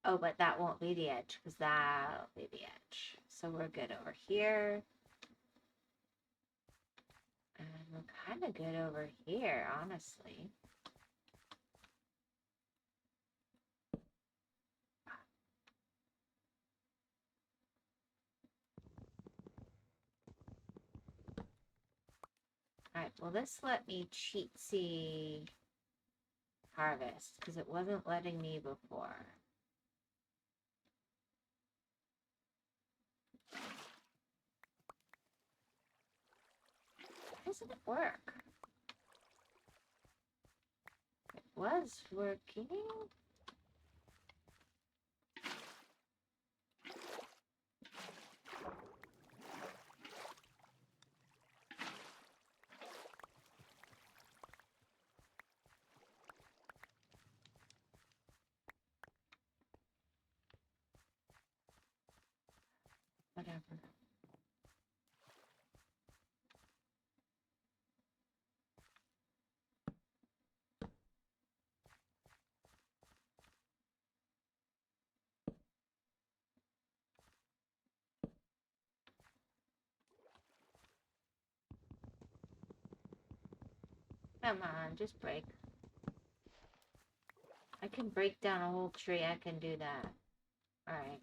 Oh, but that won't be the edge, because that'll be the edge. So we're good over here. And we're kind of good over here, honestly. Alright, well this let me cheatsy harvest, because it wasn't letting me before. Why doesn't it work? It was working. Whatever. Come on, just break. I can break down a whole tree. I can do that. Alright.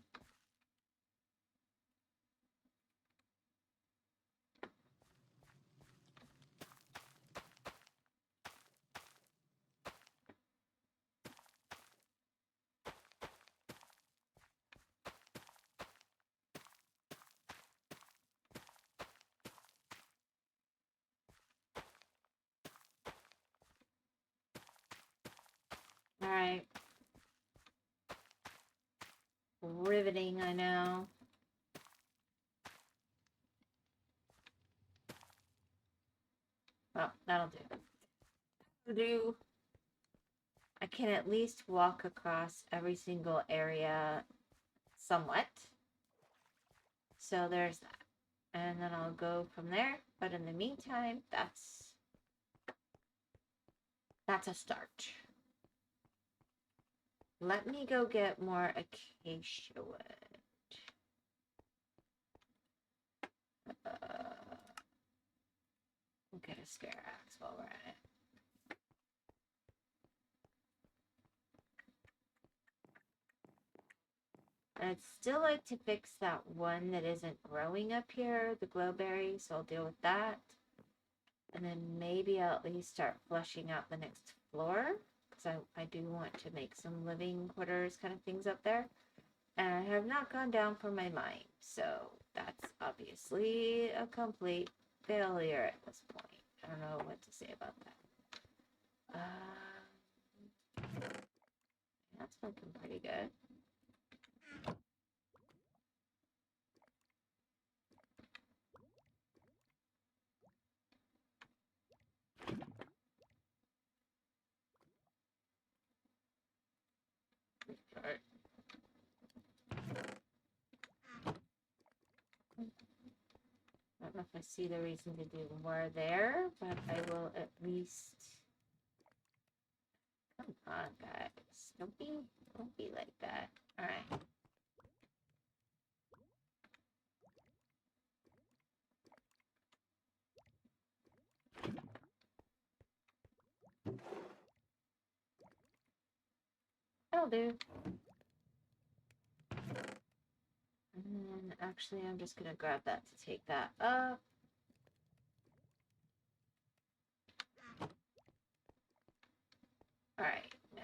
Alright. Riveting, I know. Well, that'll do. I can at least walk across every single area somewhat. So there's that. and then I'll go from there. But in the meantime, that's a start. Let me go get more acacia wood. We'll get a spare axe while we're at it. I'd still like to fix that one that isn't growing up here, the glowberry, so I'll deal with that. And then maybe I'll at least start flushing out the next floor, because I do want to make some living quarters kind of things up there. And I have not gone down for my mine, so that's obviously a complete failure at this point. I don't know what to say about that. That's looking pretty good. Right. I don't know if I see the reason to do more there, but I will at least... Come on, guys. Don't be like that. Alright. That'll do. And then actually I'm just gonna grab that to take that up. Alright, now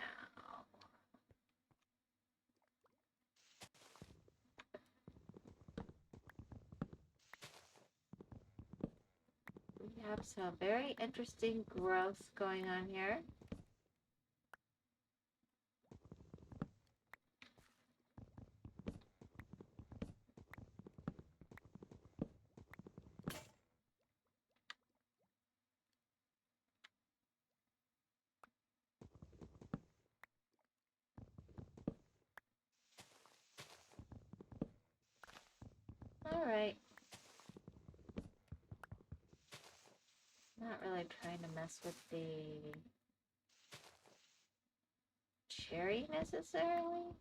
we have some very interesting growth going on here. Alright. Not really trying to mess with the cherry necessarily.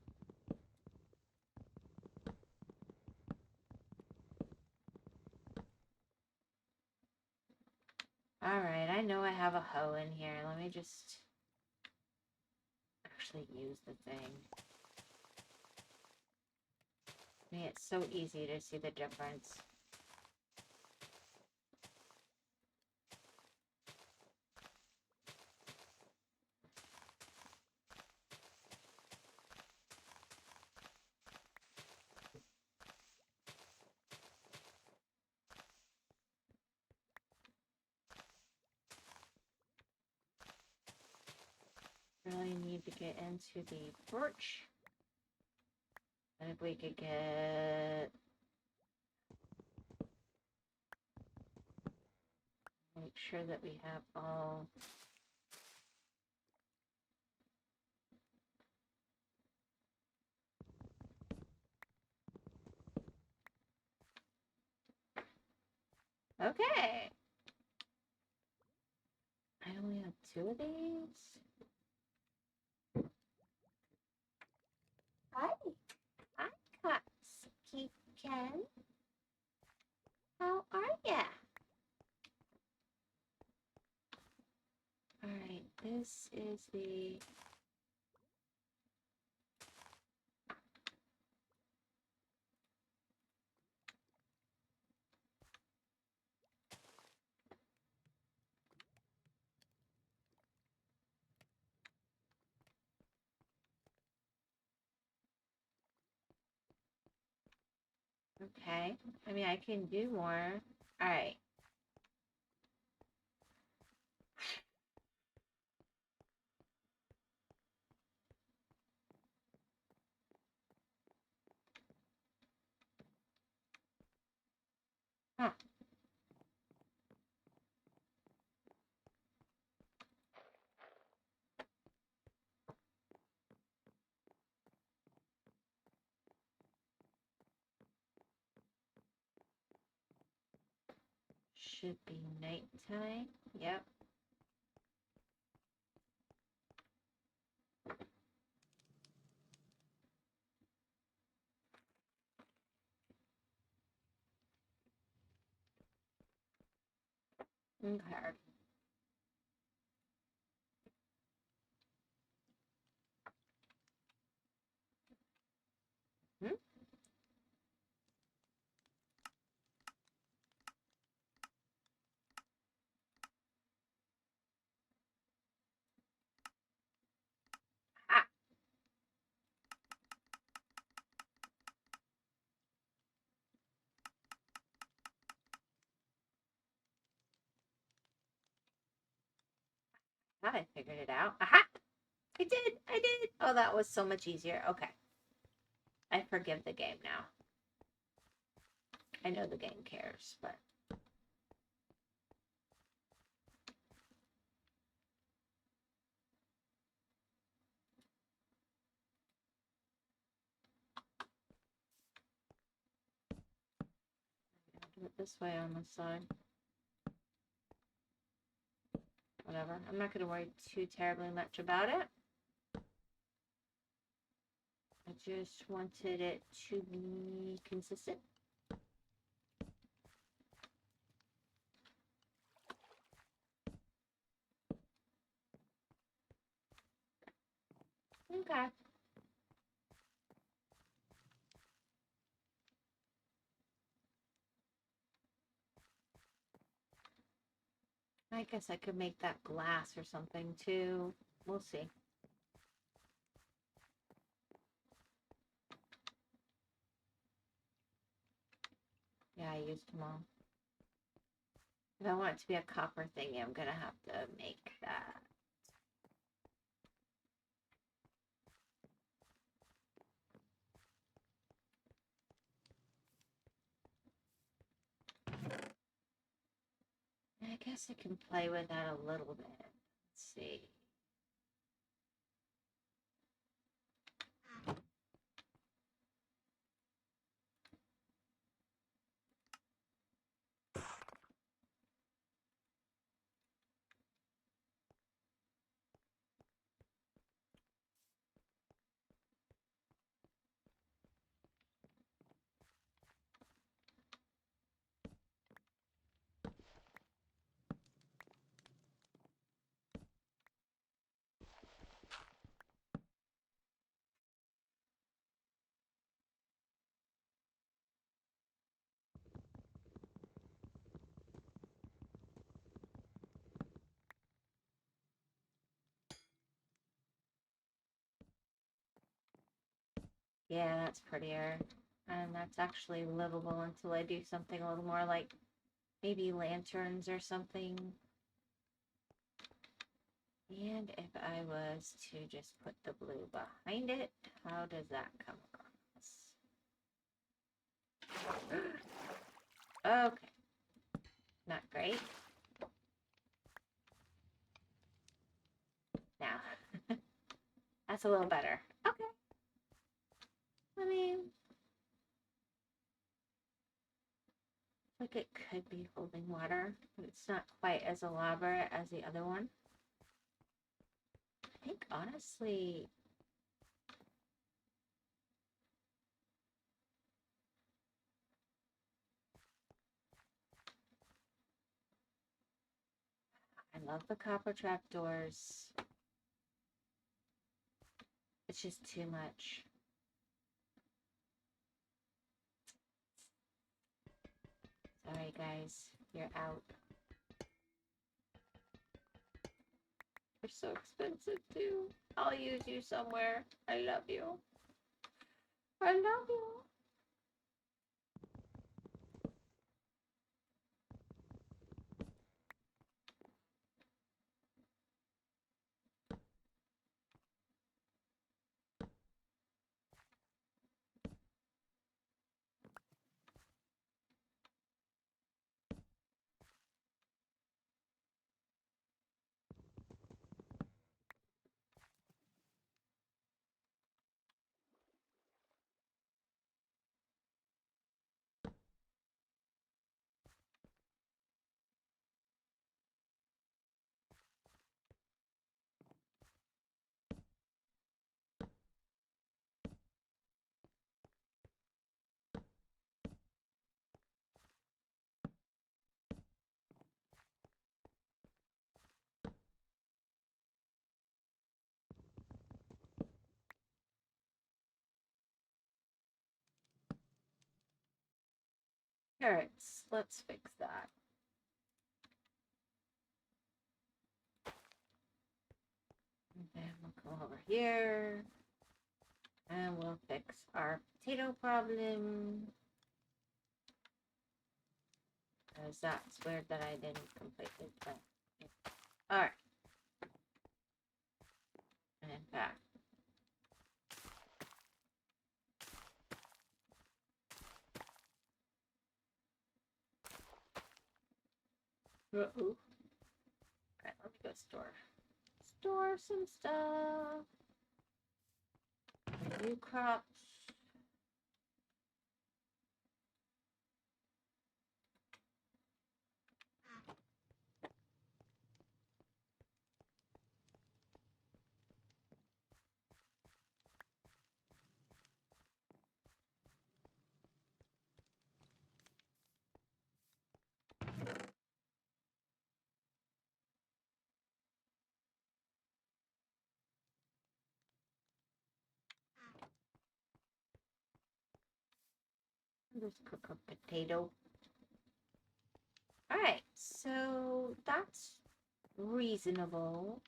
Alright, I know I have a hoe in here. Let me just actually use the thing. I mean, it's so easy to see the difference. Really need to get into the porch. And if we could get... Make sure that we have all... Okay! I only have 2 of these. Hi! Hi, Katsuki Ken. How are ya? Alright, this is the... Okay. I mean, I can do more. Alright. Huh. should be nighttime. Yep. Okay. Hmm? Ah. Thought I figured it out. Aha! I did! I did! Oh, that was so much easier. Okay. I forgive the game now. I know the game cares, but... do it this way on this side. Whatever. I'm not going to worry too terribly much about it. I just wanted it to be consistent. Okay. I guess I could make that glass or something too. We'll see. Yeah, I used them all. If I want it to be a copper thingy, I'm gonna have to make that. I guess I can play with that a little bit. Let's see. Yeah, that's prettier. And that's actually livable until I do something a little more like maybe lanterns or something. And if I was to just put the blue behind it, how does that come across? Okay. Not great. Now, that's a little better. Okay. I mean, like it could be holding water, but it's not quite as elaborate as the other one. I think honestly, I love the copper trapdoors. It's just too much. Sorry guys, you're out. You're so expensive too. I'll use you somewhere. I love you. I love you. Carrots. Let's fix that. And then we'll go over here. And we'll fix our potato problem. Because that's weird that I didn't completely plant. Alright. And in fact. Uh-oh. Alright, let me go store some stuff. New crops. Let's cook a potato. Alright, so that's reasonable.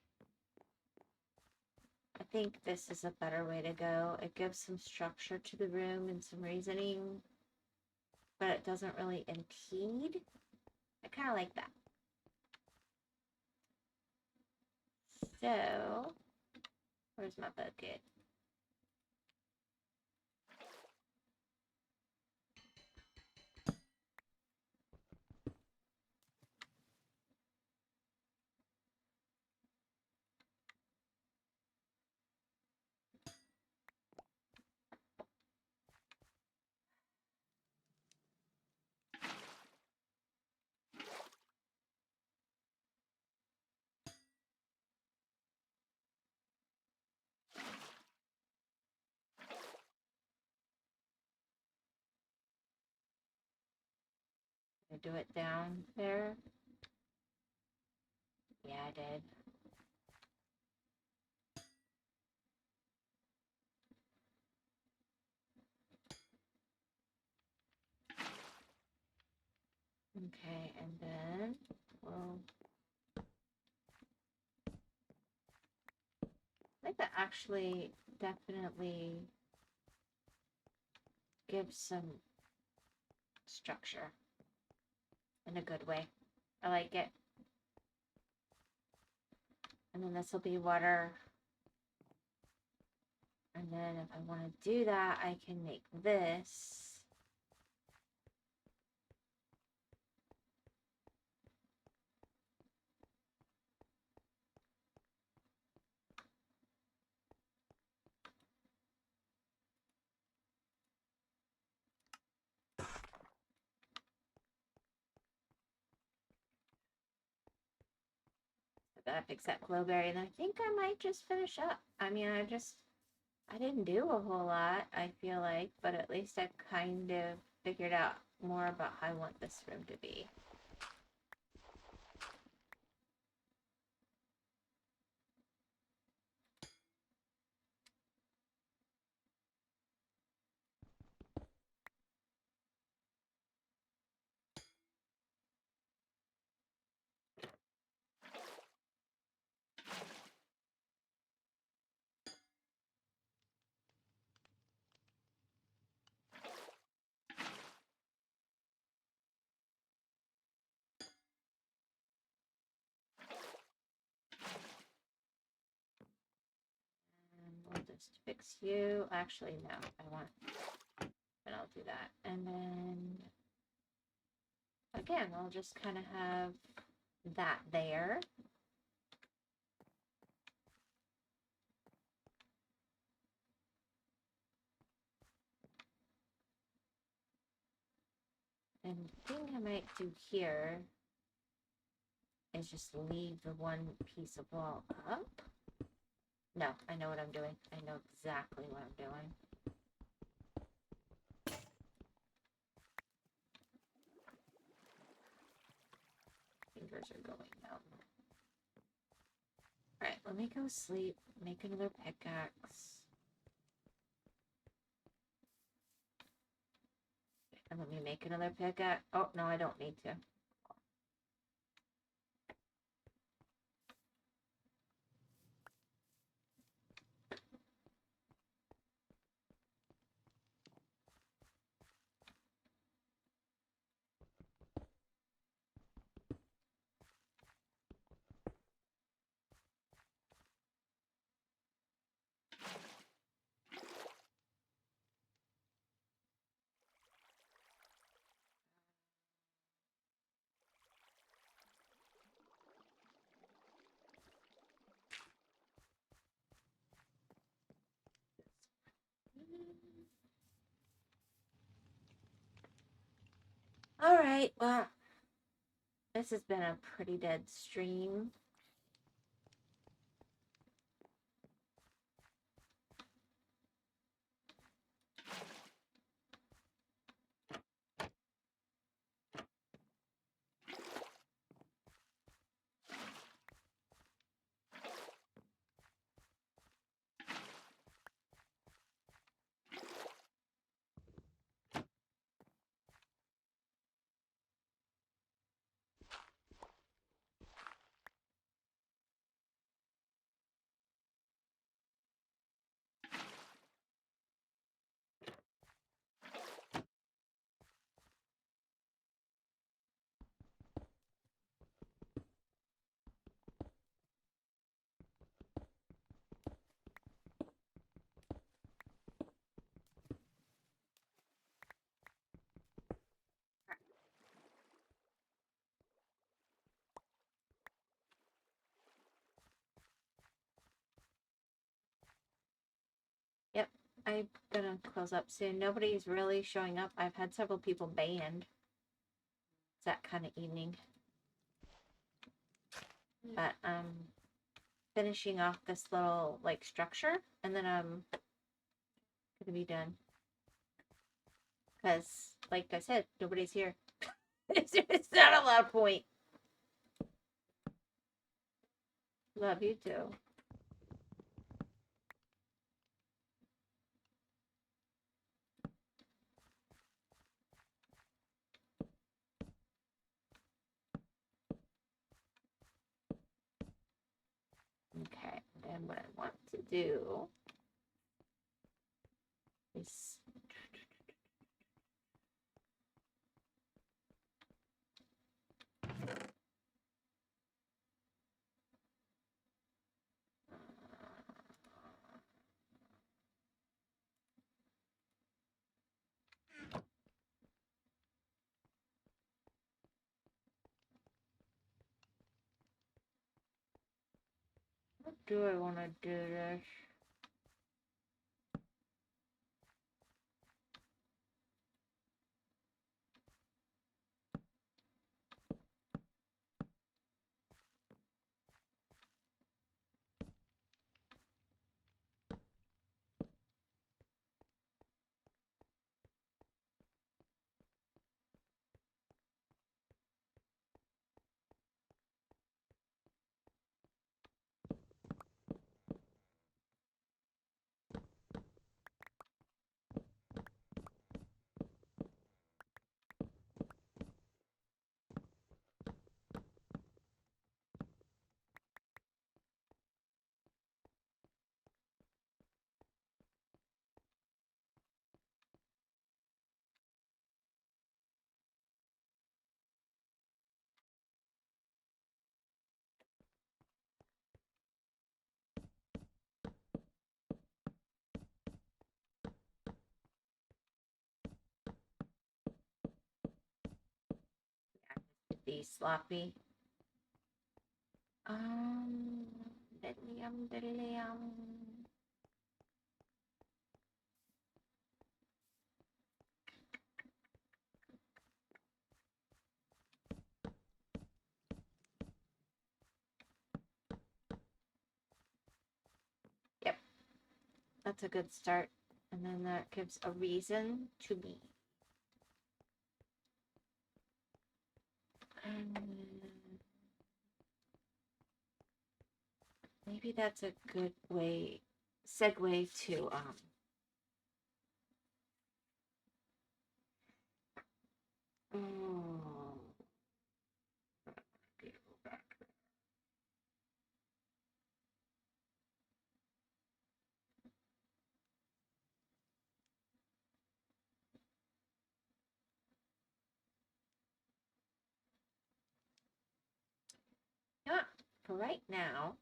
I think this is a better way to go. It gives some structure to the room and some reasoning, but it doesn't really impede. I kind of like that. So, where's my bucket? I do it down there. Yeah, I did. Okay, and then we'll. I think that actually definitely gives some structure in a good way. I like it. And then this will be water. And then if I want to do that, I can make this. That fix that glowberry, and I think I might just finish up. I mean, I didn't do a whole lot, I feel like, but at least I've kind of figured out more about how I want this room to be. We'll just fix you. Actually, no, I want, but I'll do that. And then, again, we'll just kind of have that there. And the thing I might do here is just leave the one piece of wall up. No, I know what I'm doing. I know exactly what I'm doing. Fingers are going numb. Alright, let me go sleep. Make another pickaxe. And let me make another pickaxe. Oh, no, I don't need to. All right, well, this has been a pretty dead stream. Yep, I'm gonna close up soon. Nobody's really showing up. I've had several people banned. It's that kind of evening. But finishing off this little like structure, and then I'm gonna be done. Because, like I said, nobody's here. It's not a lot of point. Love you too. Okay, then what I want to do is what do I want to do this? Be sloppy. Diddly. Yep, that's a good start. And then that gives a reason to be. Maybe that's a good segue to for right now,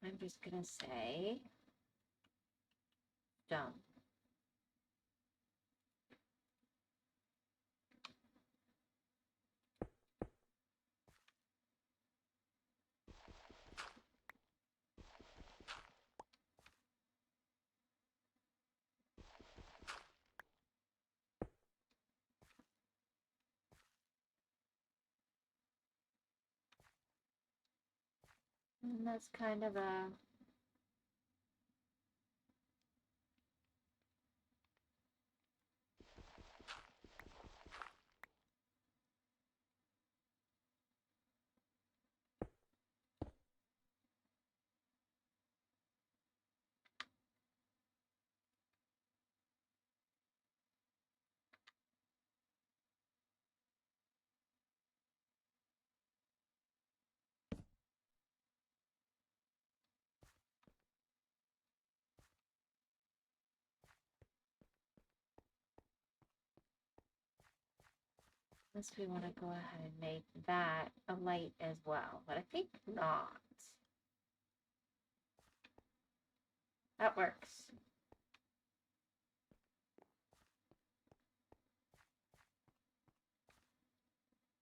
I'm just gonna say done. And that's kind of a unless we want to go ahead and make that a light as well, but I think not. That works.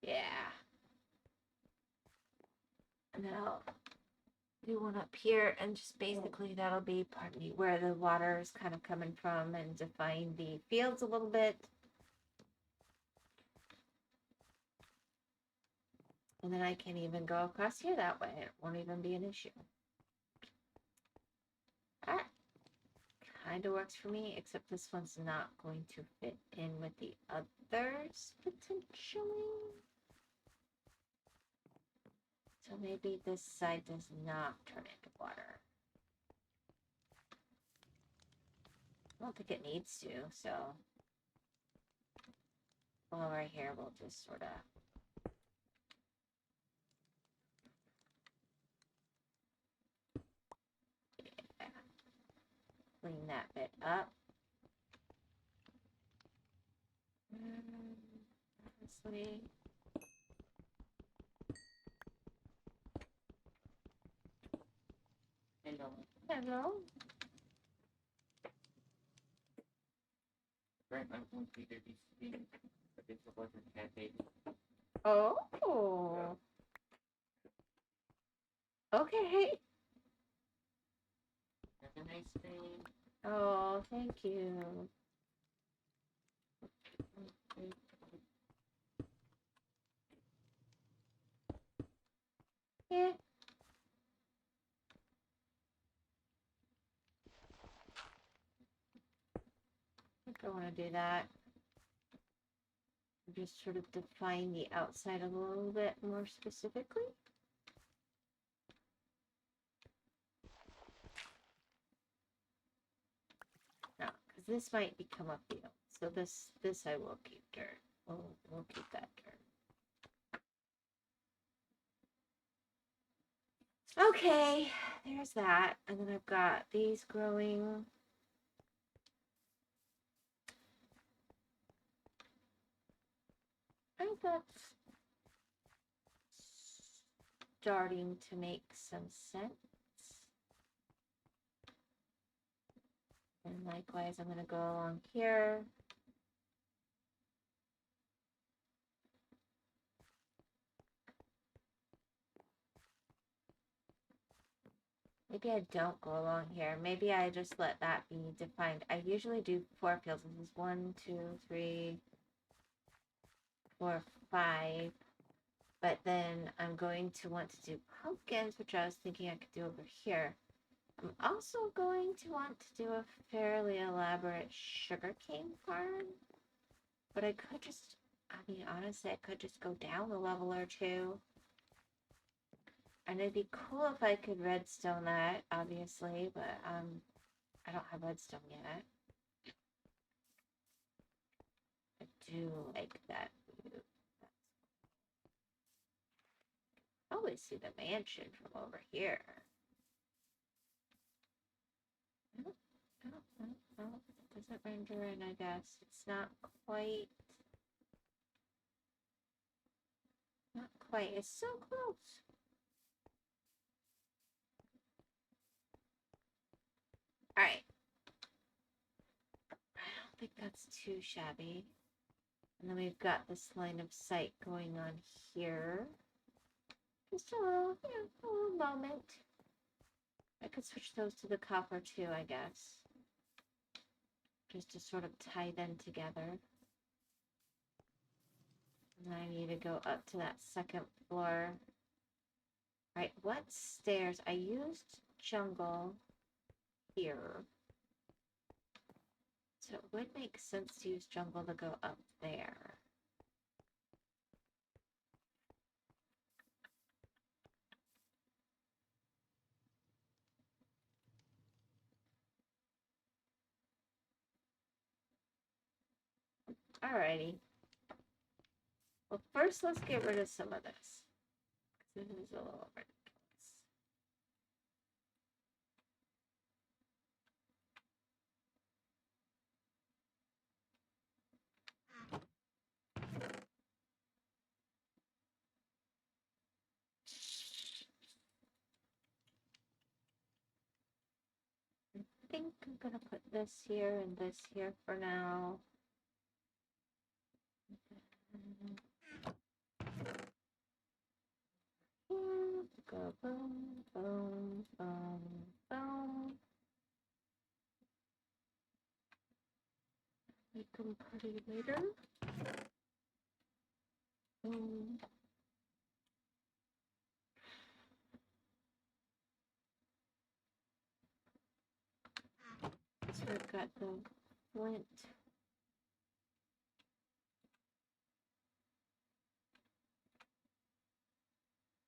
Yeah. And then I'll do one up here, and just basically that'll be, pardon me, where the water is kind of coming from, and define the fields a little bit. And then I can even go across here that way. It won't even be an issue. That kind of works for me, except this one's not going to fit in with the others, potentially. So maybe this side does not turn into water. I don't think it needs to, so. Well, right here, we'll just sort of clean that bit up. Honestly. Hello. Hello. Right, I'm going to either be speaking, but it's about the cafe. Oh. Okay. Have a nice day. Oh, thank you. Yeah. I think I want to do that. Just sort of define the outside a little bit more specifically. No, because this might become a field. So this I will keep dirt. We'll keep that dirt. Okay, there's that. And then I've got these growing. I think that's starting to make some sense. And likewise, I'm going to go along here. Maybe I don't go along here. Maybe I just let that be defined. I usually do 4 fields. This is 1, 2, 3, 4, 5. But then I'm going to want to do pumpkins, which I was thinking I could do over here. I'm also going to want to do a fairly elaborate sugarcane farm. But I could just, I mean, honestly, I could just go down a level or two. And it'd be cool if I could redstone that, obviously, but I don't have redstone yet. I do like that view. I always see the mansion from over here. Oh, it Doesn't render in, I guess. It's not quite. Not quite. It's so close. All right. I don't think that's too shabby. And then we've got this line of sight going on here. Just a little, a little moment. I could switch those to the copper too, I guess. Just to sort of tie them together. And I need to go up to that second floor. All right, what stairs? I used jungle here. So it would make sense to use jungle to go up there. Alrighty. Well, first let's get rid of some of this. This is a little ridiculous. I think I'm gonna put this here and this here for now. Go boom, boom, boom, boom. Make them pretty later. Boom. So we've got the flint.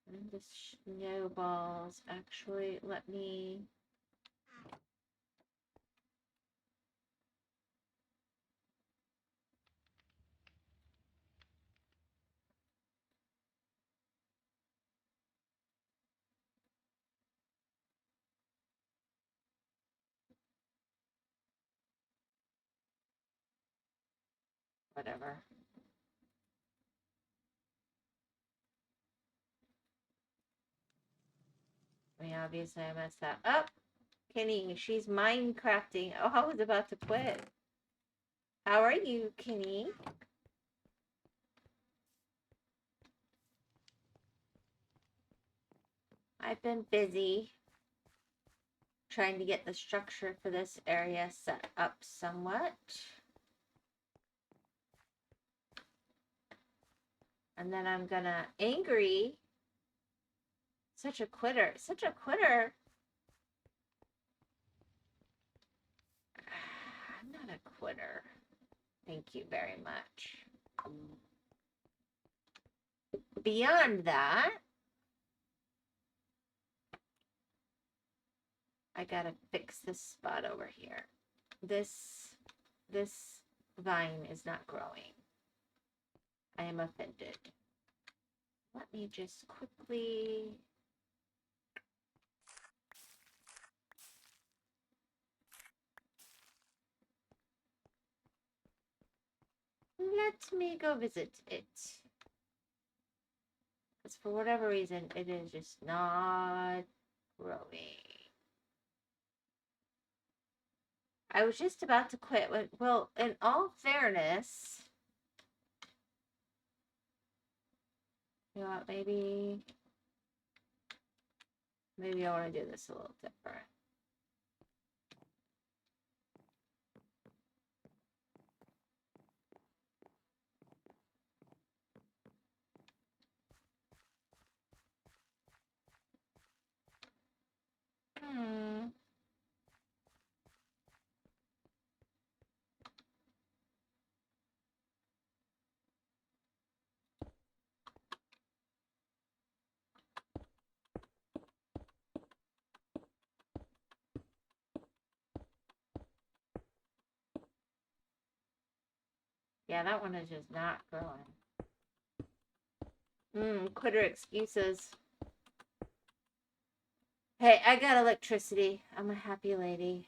And the snowballs. Actually, let me... Whatever. I mean, obviously I messed that up. Kenny, she's Minecrafting. Oh, I was about to quit. How are you, Kenny? I've been busy trying to get the structure for this area set up somewhat. And then I'm gonna angry. Such a quitter. Such a quitter. I'm not a quitter. Thank you very much. Beyond that, I gotta fix this spot over here. This vine is not growing. I am offended. Let me just quickly... Let me go visit it. Because for whatever reason, it is just not growing. I was just about to quit. Well, in all fairness... You know what, maybe I want to do this a little different. Yeah, that one is just not growing. Quitter excuses. Hey, I got electricity. I'm a happy lady.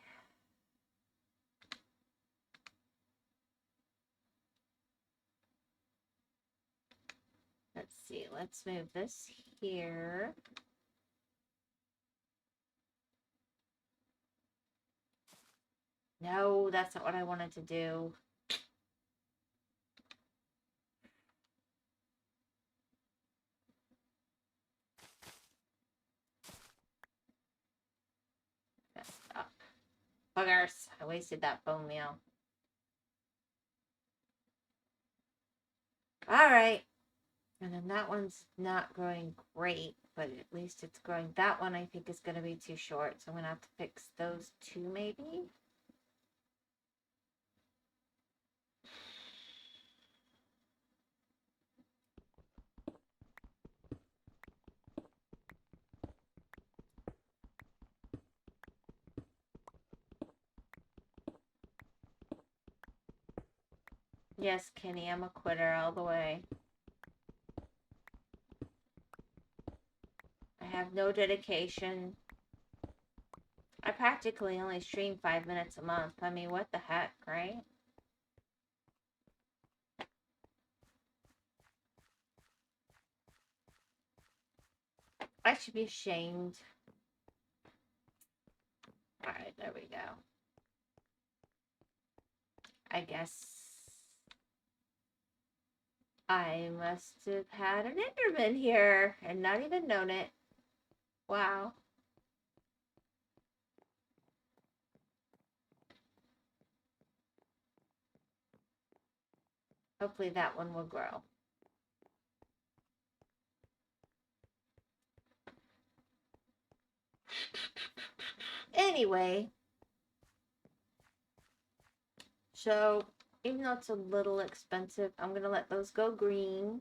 see. Let's move this here. No, that's not what I wanted to do. Messed up. Buggers. I wasted that bone meal. Alright. And then that one's not growing great, but at least it's growing. That one I think is going to be too short, so I'm going to have to fix those two maybe. Yes, Kenny, I'm a quitter all the way. I have no dedication. I practically only stream 5 minutes a month. I mean, what the heck, right? I should be ashamed. Alright, there we go. I guess I must have had an Enderman here and not even known it. Wow. Hopefully that one will grow. Anyway, so even though it's a little expensive, I'm going to let those go green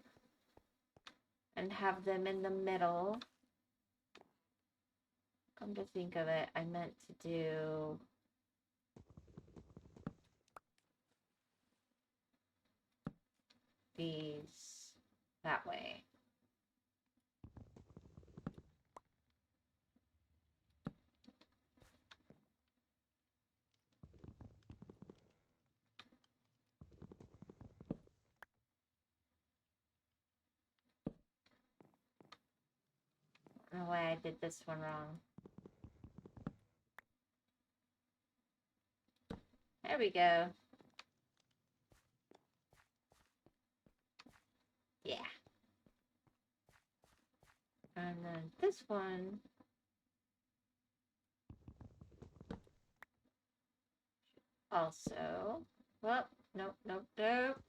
and have them in the middle. Come to think of it, I meant to do these that way. I don't know why I did this one wrong. There we go. Yeah. And then this one. Also. Well, nope, nope, nope.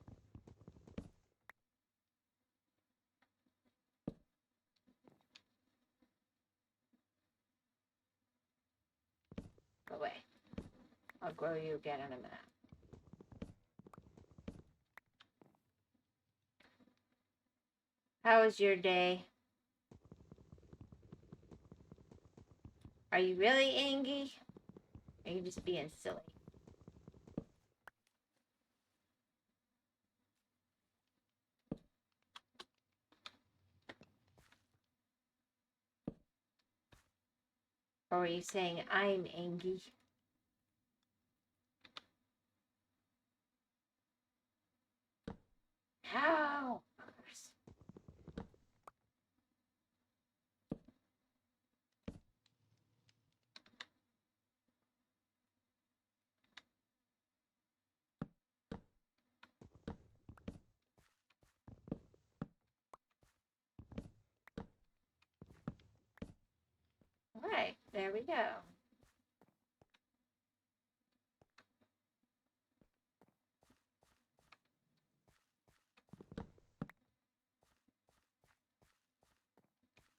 Go away. I'll grow you again in a minute. How was your day? Are you really angry? Or are you just being silly? Or are you saying I'm angry? How? Alright, there we go.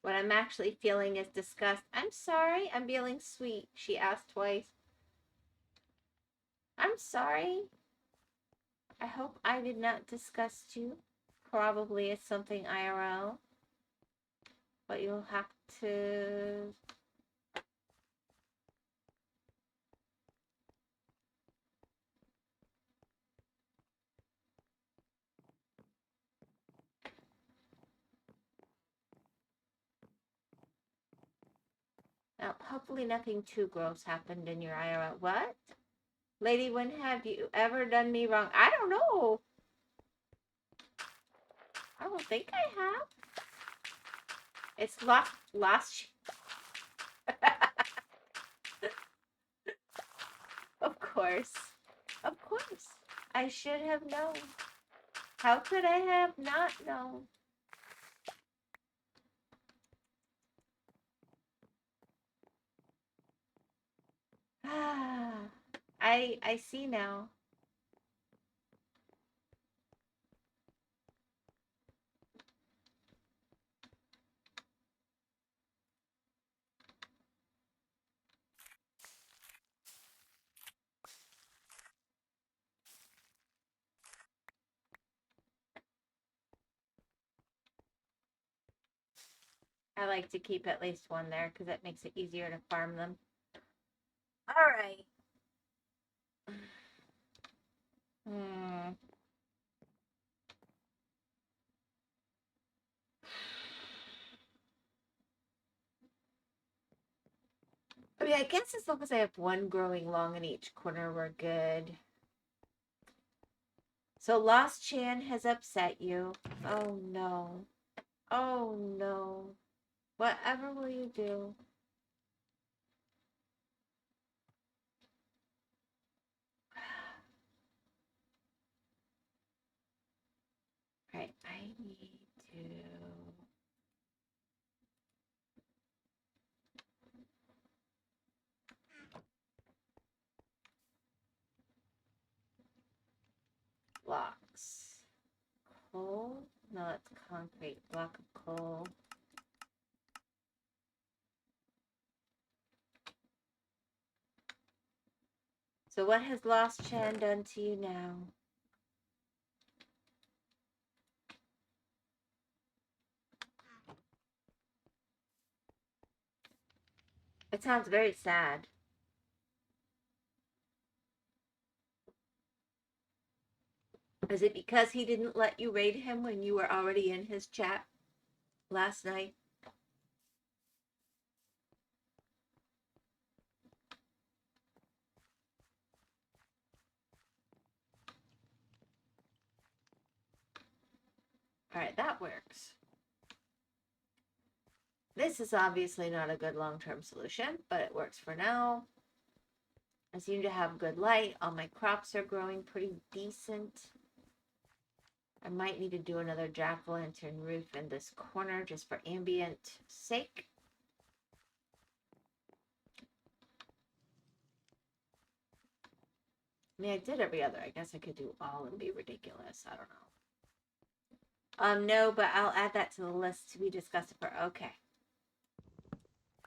What I'm actually feeling is disgust. I'm sorry, I'm feeling sweet, she asked twice. I'm sorry. I hope I did not disgust you. Probably it's something IRL. But you'll have to... Now, hopefully nothing too gross happened in your IRL. What? Lady, when have you ever done me wrong? I don't know. I don't think I have. It's lost. Of course. Of course. I should have known. How could I have not known? Ah, I see now. I like to keep at least one there because it makes it easier to farm them. All right. I mean, I guess as long as I have one growing long in each corner, we're good. So Lost Chan has upset you. Oh no. Oh no. Whatever will you do? Right, I need to... Blocks. Coal? No, that's concrete. Block of coal. So what has Lost Chan done to you now? It sounds very sad. Is it because he didn't let you raid him when you were already in his chat last night? Alright, that works. This is obviously not a good long-term solution, but it works for now. I seem to have good light. All my crops are growing pretty decent. I might need to do another jack-o'-lantern roof in this corner just for ambient sake. I mean, I did every other. I guess I could do all and be ridiculous. I don't know. No, but I'll add that to the list to be discussed for... Okay.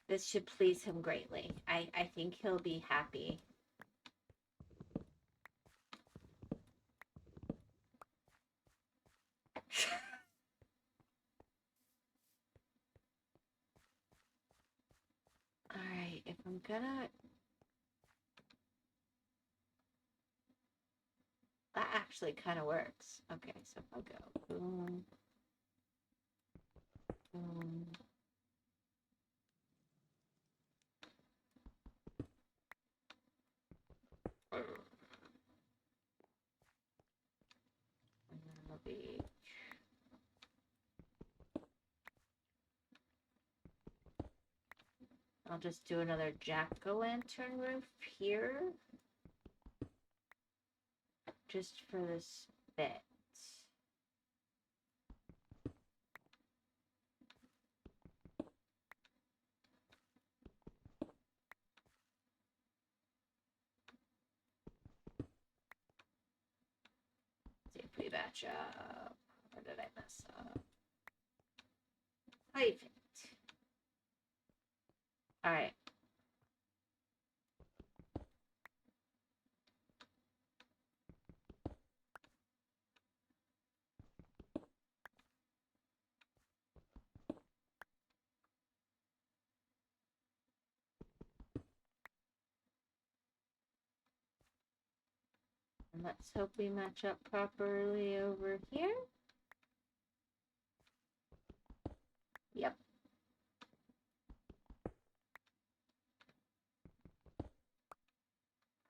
This should please him greatly. I think he'll be happy. Alright, if I'm gonna... That actually kind of works. Okay, so if I'll go boom, boom. And then it'll be... I'll just do another jack-o'-lantern roof here. Just for this bit. Let's see if we match up. Or did I mess up? Perfect. Alright. And let's hope we match up properly over here. Yep.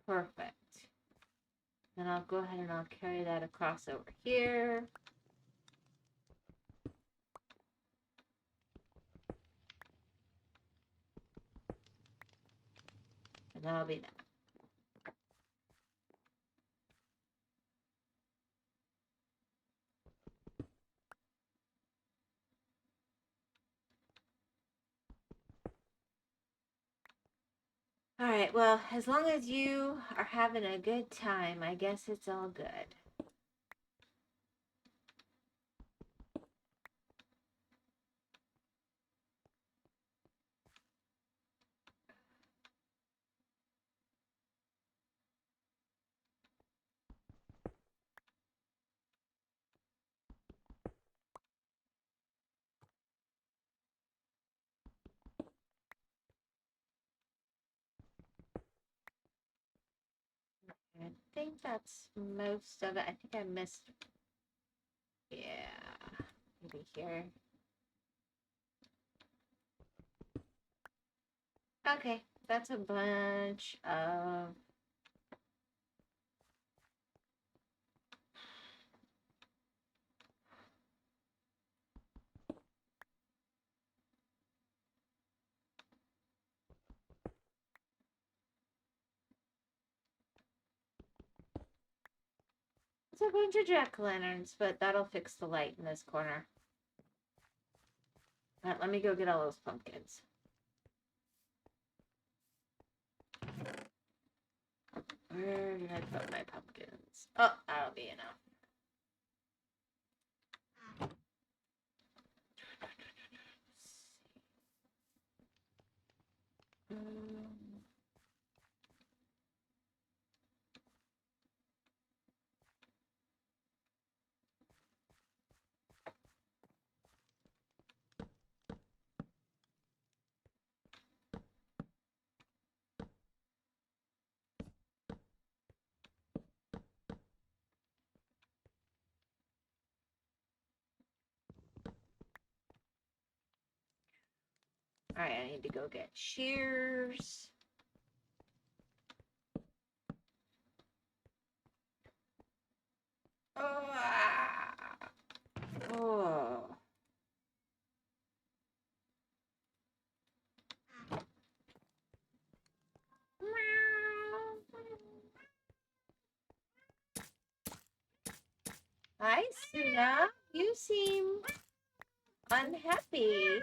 Perfect. Then I'll go ahead and I'll carry that across over here. And that'll be that. All right, well, as long as you are having a good time, I guess it's all good. I think that's most of it. I think I missed, yeah, maybe here. Okay, that's a bunch of it's a bunch of jack-o'-lanterns, but that'll fix the light in this corner. All right, let me go get all those pumpkins. Where did I put my pumpkins? Oh, that'll be enough. All right, I need to go get shears. Oh. Hi, Suna. You seem unhappy.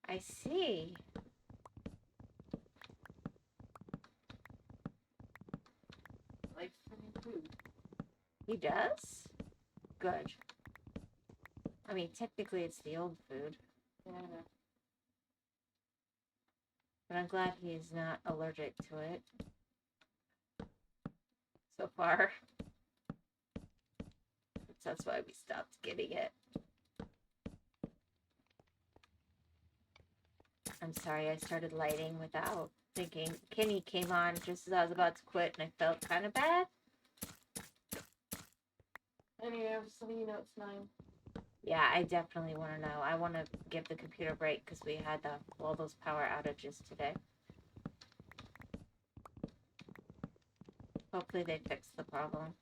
I see. Like food. He does? Good. I mean, technically it's the old food. Yeah. But I'm glad he's not allergic to it. So far. That's why we stopped getting it. I'm sorry, I started lighting without thinking. Kenny came on just as I was about to quit, and I felt kind of bad. Anyway, I'm just letting you know it's 9. Yeah, I definitely want to know. I want to give the computer a break because we had all those power outages today. Hopefully they fix the problem.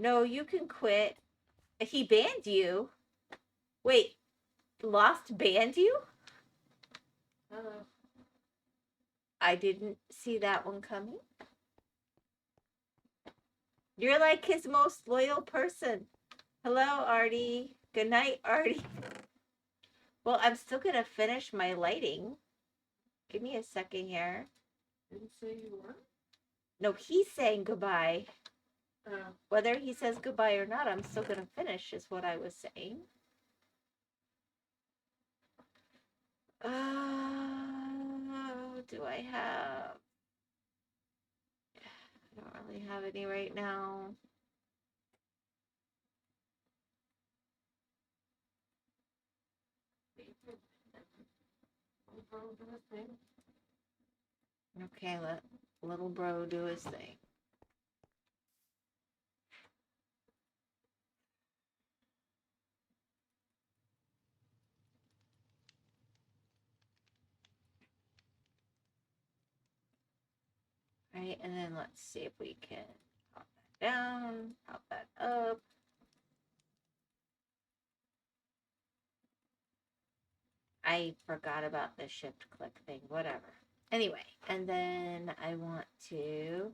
No, you can quit. He banned you. Wait, Lost banned you? I didn't see that one coming. You're like his most loyal person. Hello, Artie. Good night, Artie. Well, I'm still gonna finish my lighting. Give me a second here. Didn't say you were? No, he's saying goodbye. Whether he says goodbye or not, I'm still gonna finish, is what I was saying. Do I have? I don't really have any right now. Okay, let little bro do his thing. Right, and then let's see if we can pop down, pop that up. I forgot about the shift click thing, whatever. Anyway, and then I want to.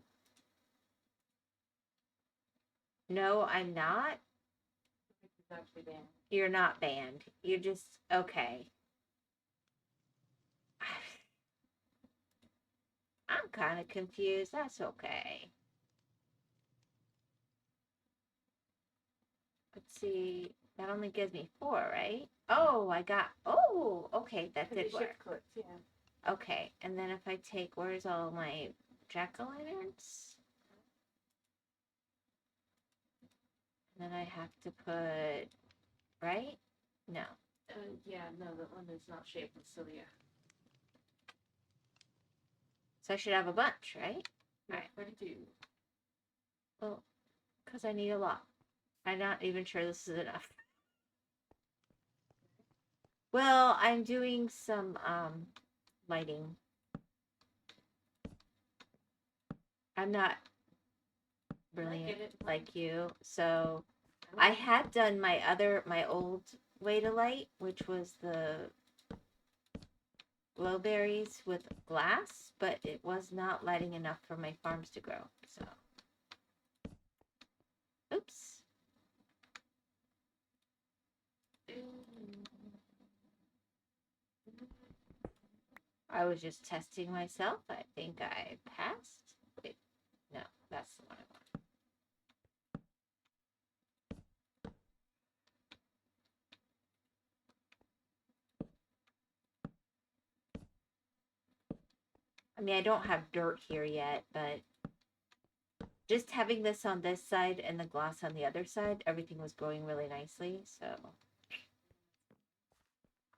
No, I'm not. It's actually banned. You're not banned. You're just okay. I'm kind of confused. That's okay. Let's see. That only gives me 4, right? Oh, I got. Oh, okay. That did work. Shift clicks, yeah. Okay, and then if I take, where's all my jack-o'-lanterns? And then I have to put, right? No. Yeah, no, the one that's not shaped with cilia. So I should have a bunch, right? Yeah, Alright. 32. Well, because I need a lot. I'm not even sure this is enough. Well, I'm doing some lighting. I'm not brilliant like you, so I had done my old way to light, which was the glowberries with glass, but it was not lighting enough for my farms to grow, so. Oops. I was just testing myself. I think I passed. Wait, no, that's the one I want. I mean, I don't have dirt here yet, but just having this on this side and the glass on the other side, everything was growing really nicely, so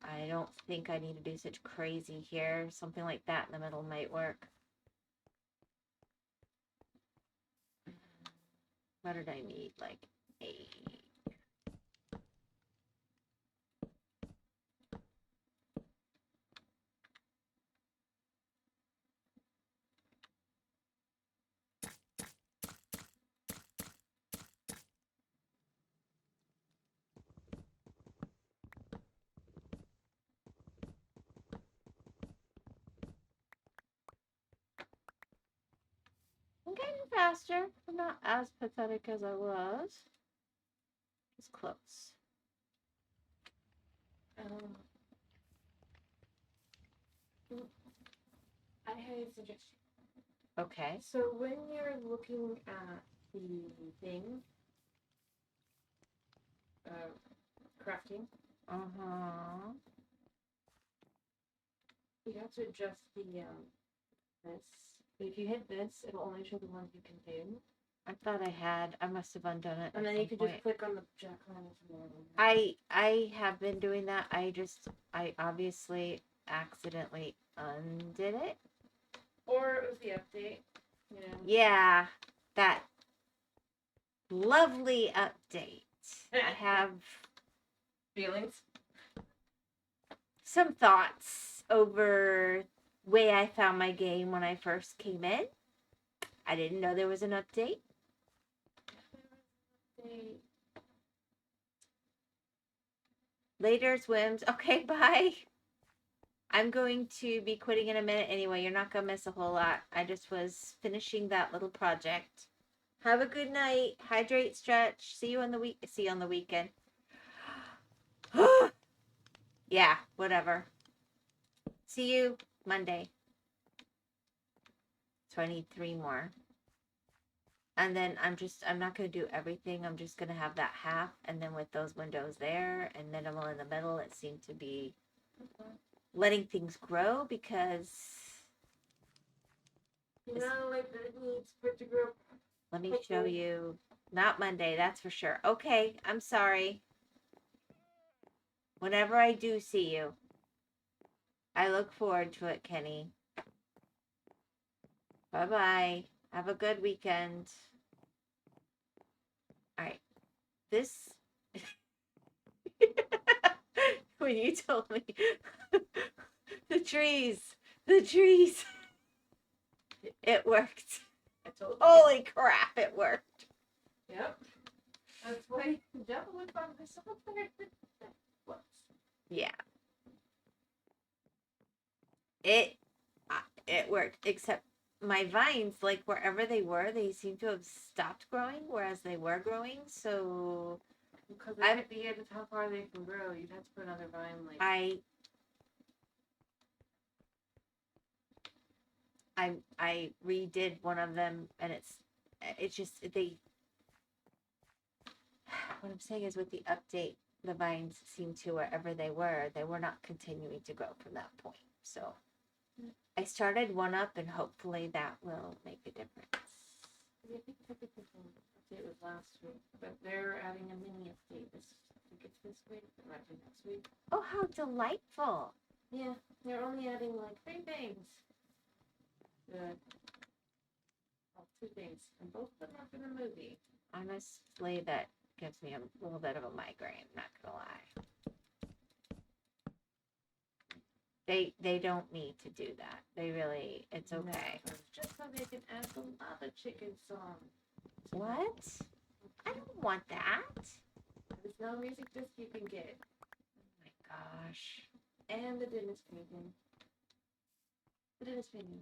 I don't think I need to do such crazy here. Something like that in the middle might work. What did I need? Like 8. I'm getting faster. I'm not as pathetic as I was. It's close. I had a suggestion. Okay. So when you're looking at the thing, crafting, you have to adjust the this. If you hit this, it'll only show the ones you can do. I thought I had. I must have undone it. And then you could just click on the jack-o'-lantern. I have been doing that. I obviously accidentally undid it. Or it was the update. Yeah. Yeah, that lovely update. I have Feelings? some thoughts over way I found my game when I first came in. I didn't know there was an update. Later's Whims. Okay, bye. I'm going to be quitting in a minute anyway. You're not going to miss a whole lot. I just was finishing that little project. Have a good night. Hydrate, stretch. See you on the weekend. Yeah, whatever. See you Monday. So I need 3 more. And then I'm not going to do everything. I'm just going to have that half. And then with those windows there and minimal in the middle, it seemed to be letting things grow because... You know, like it needs for it to grow. Let me show you. Not Monday, that's for sure. Okay, I'm sorry. Whenever I do see you. I look forward to it, Kenny. Bye-bye. Have a good weekend. Alright. This... when you told me... the trees. It worked. I told you. Holy crap, it worked. Yep. That's why the devil would find myself there. What? Yeah. It worked, except my vines, like wherever they were, they seem to have stopped growing, whereas they were growing. So because at the end of how far they can grow, you'd have to put another vine like. I redid one of them, and it's just they. What I'm saying is, with the update, the vines seem to, wherever they were not continuing to grow from that point. So I started one up, and hopefully that will make a difference. I think typically the update was last week, but they're adding a mini update. I think it's this week. It might be next week. Oh, how delightful! Yeah, they're only adding like 3 things. Well, 2 things, and both of them are for the movie. Honestly, that gives me a little bit of a migraine. Not gonna lie. They don't need to do that. They really, it's okay. No, just so they can add some other chicken song. What? I don't want that. There's no music disc you can get. Oh my gosh. And the dentist painting. The dentist painting.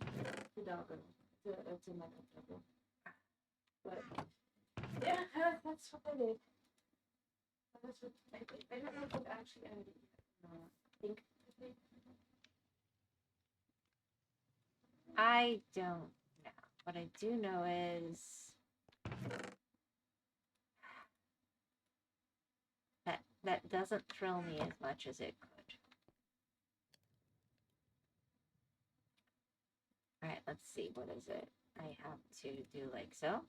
The doggo. It's in my doggo. But yeah, that's what I did. That's what I don't know if I've actually added it yet. I think. I don't know. What I do know is that doesn't thrill me as much as it could. All right, let's see. What is it? I have to do like so.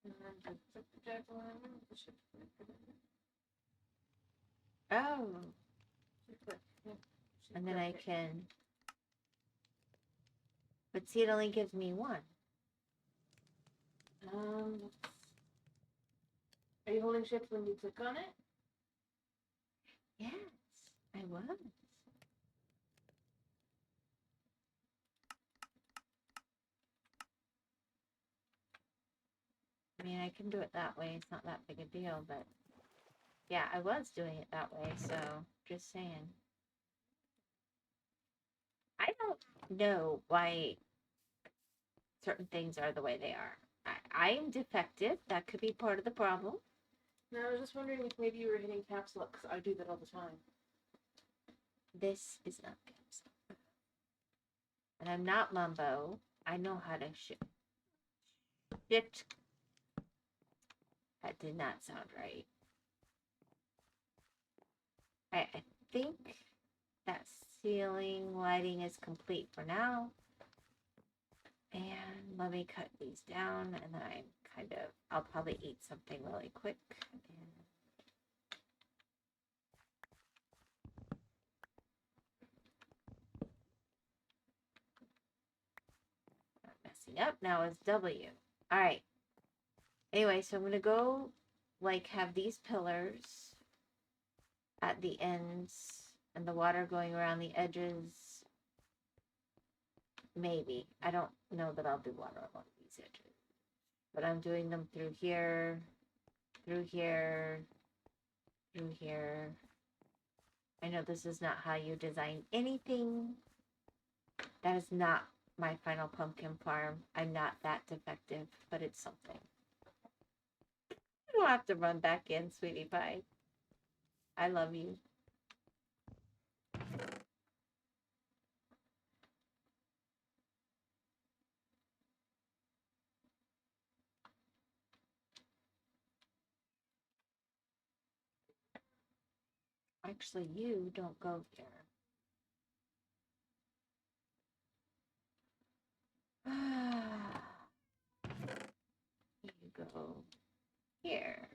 And then just put the jack-o'-lantern with the shift click. Oh. Shift click. Yeah. And then I can. But see, it only gives me one. Are you holding shift when you click on it? Yes, I was. I mean, I can do it that way. It's not that big a deal, but yeah, I was doing it that way. So just saying. I don't know why certain things are the way they are. I am defective. That could be part of the problem. No, I was just wondering if maybe you were hitting caps lock, because I do that all the time. This is not caps. And I'm not Mumbo. I know how to shift. That did not sound right. I think that ceiling lighting is complete for now. And let me cut these down, and then I'll probably eat something really quick. And not messing up. Now is W. All right. Anyway, so I'm going to go, like, have these pillars at the ends and the water going around the edges. Maybe. I don't know that I'll do water along these edges. But I'm doing them through here, through here, through here. I know this is not how you design anything. That is not my final pumpkin farm. I'm not that defective, but it's something. You don't have to run back in, sweetie pie. I love you. Actually, you don't go here. You go here.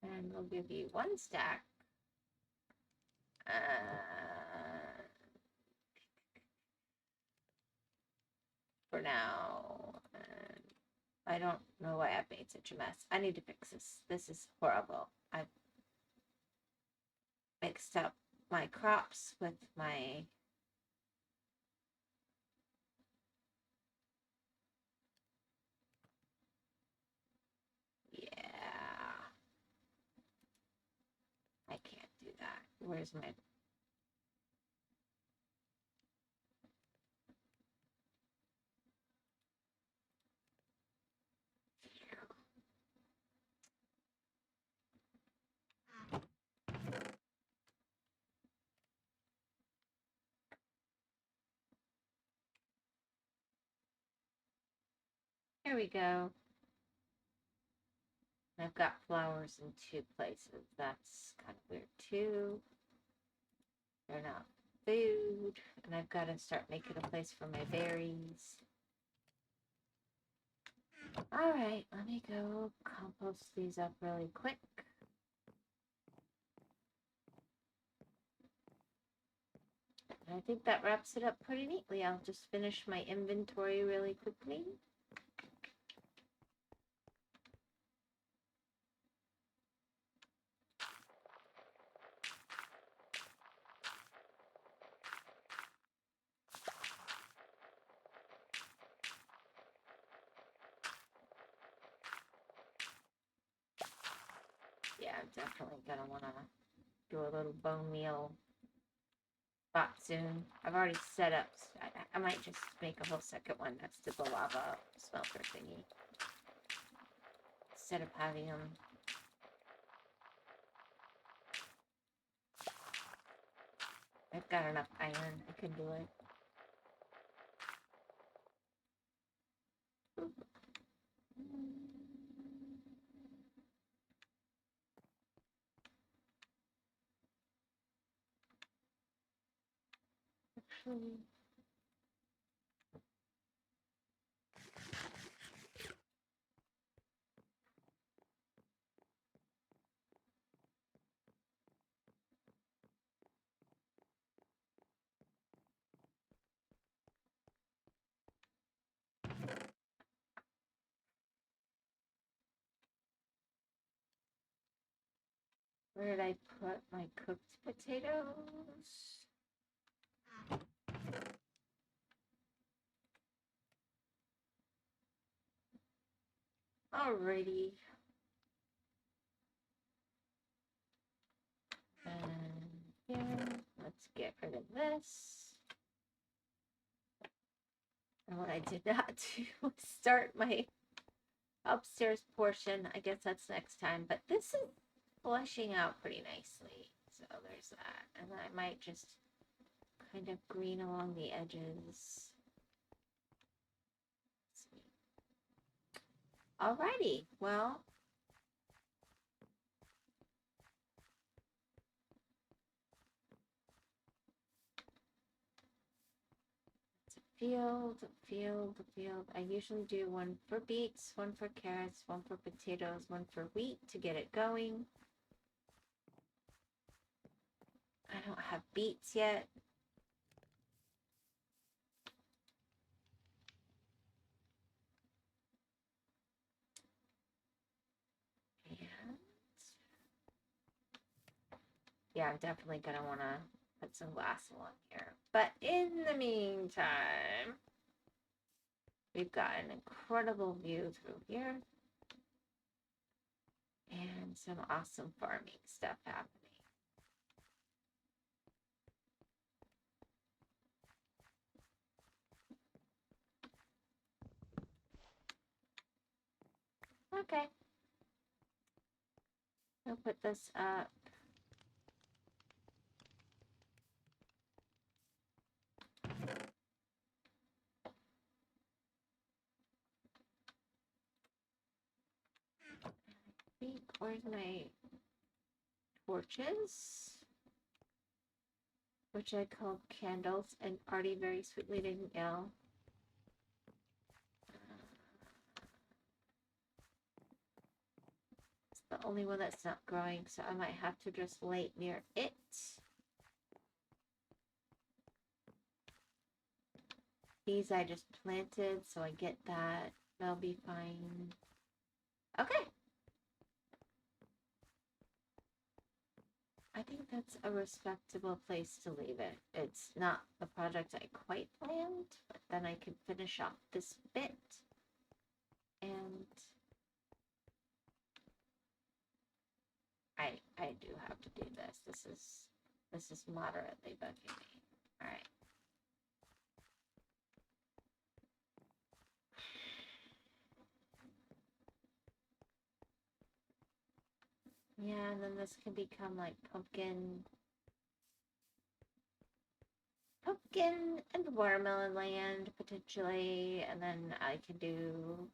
And we'll give you 1 stack. For now. I don't know why I've made such a mess. I need to fix this. This is horrible. I've mixed up my crops with my Where's my... Here we go. I've got flowers in 2 places. That's kind of weird too. They're not food. And I've got to start making a place for my berries. Alright, let me go compost these up really quick. And I think that wraps it up pretty neatly. I'll just finish my inventory really quickly. Yeah, I'm definitely gonna wanna do a little bone meal spot soon. I've already set up. I might just make a whole second one next to the lava smelter thingy instead of having them. I've got enough iron. I can do it. Actually, where did I put my cooked potatoes? Alrighty. And here, let's get rid of this. And what I did not do was start my upstairs portion. I guess that's next time. But this is fleshing out pretty nicely. So there's that. And then I might just kind of green along the edges. Alrighty. Well, field. I usually do one for beets, one for carrots, one for potatoes, one for wheat to get it going. I don't have beets yet. And yeah, I'm definitely gonna want to put some glass along here. But in the meantime, we've got an incredible view through here. And some awesome farming stuff happening. Okay. I'll put this up. Where's my torches? Which I called candles, and Artie very sweetly didn't yell. It's the only one that's not growing, so I might have to just lay near it. These I just planted, so I get that. They'll be fine. Okay. I think that's a respectable place to leave it. It's not the project I quite planned, but then I can finish off this bit. And I do have to do this. This is This is moderately bugging me. Alright. Yeah, and then this can become like pumpkin and watermelon land potentially, and then I can do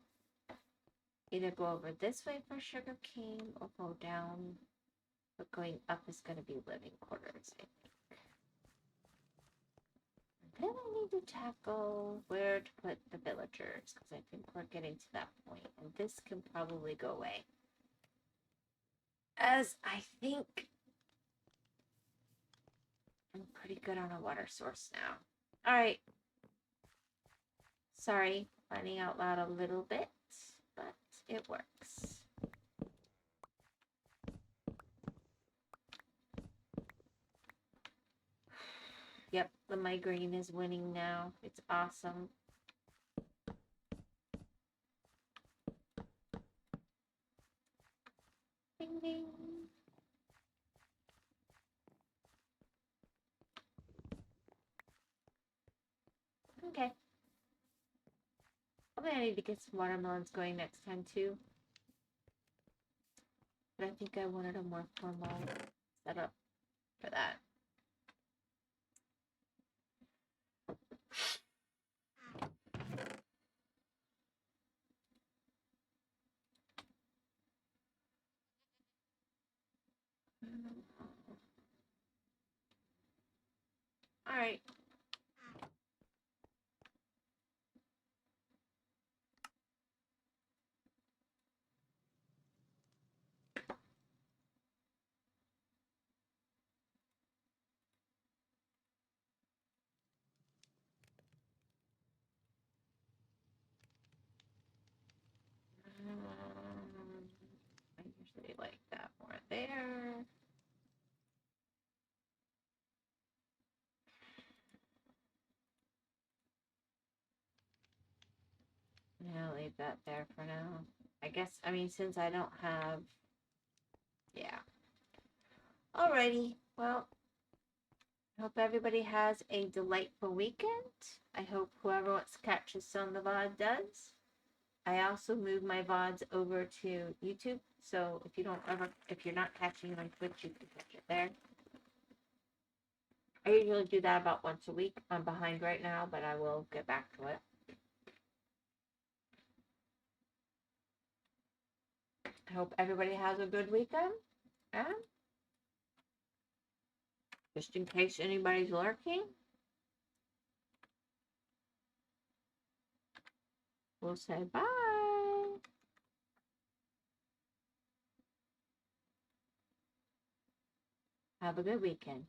either go over this way for sugar cane or go down, but going up is going to be living quarters, I think. And then I need to tackle where to put the villagers, because I think we're getting to that point, and this can probably go away, as I think I'm pretty good on a water source now. Alright. Sorry, planning out loud a little bit, but it works. Yep, the migraine is winning now. It's awesome. Ding ding. Okay. I think I need to get some watermelons going next time too. But I think I wanted a more formal setup for that. Alright. I usually like that more there. Yeah, I'll leave that there for now. I guess, I mean, since I don't have... Yeah. Alrighty. Well, I hope everybody has a delightful weekend. I hope whoever wants to catch this on the VOD does. I also moved my VODs over to YouTube, so if you're not catching on Twitch, you can catch it there. I usually do that about once a week. I'm behind right now, but I will get back to it. I hope everybody has a good weekend. And just in case anybody's lurking, we'll say bye. Have a good weekend.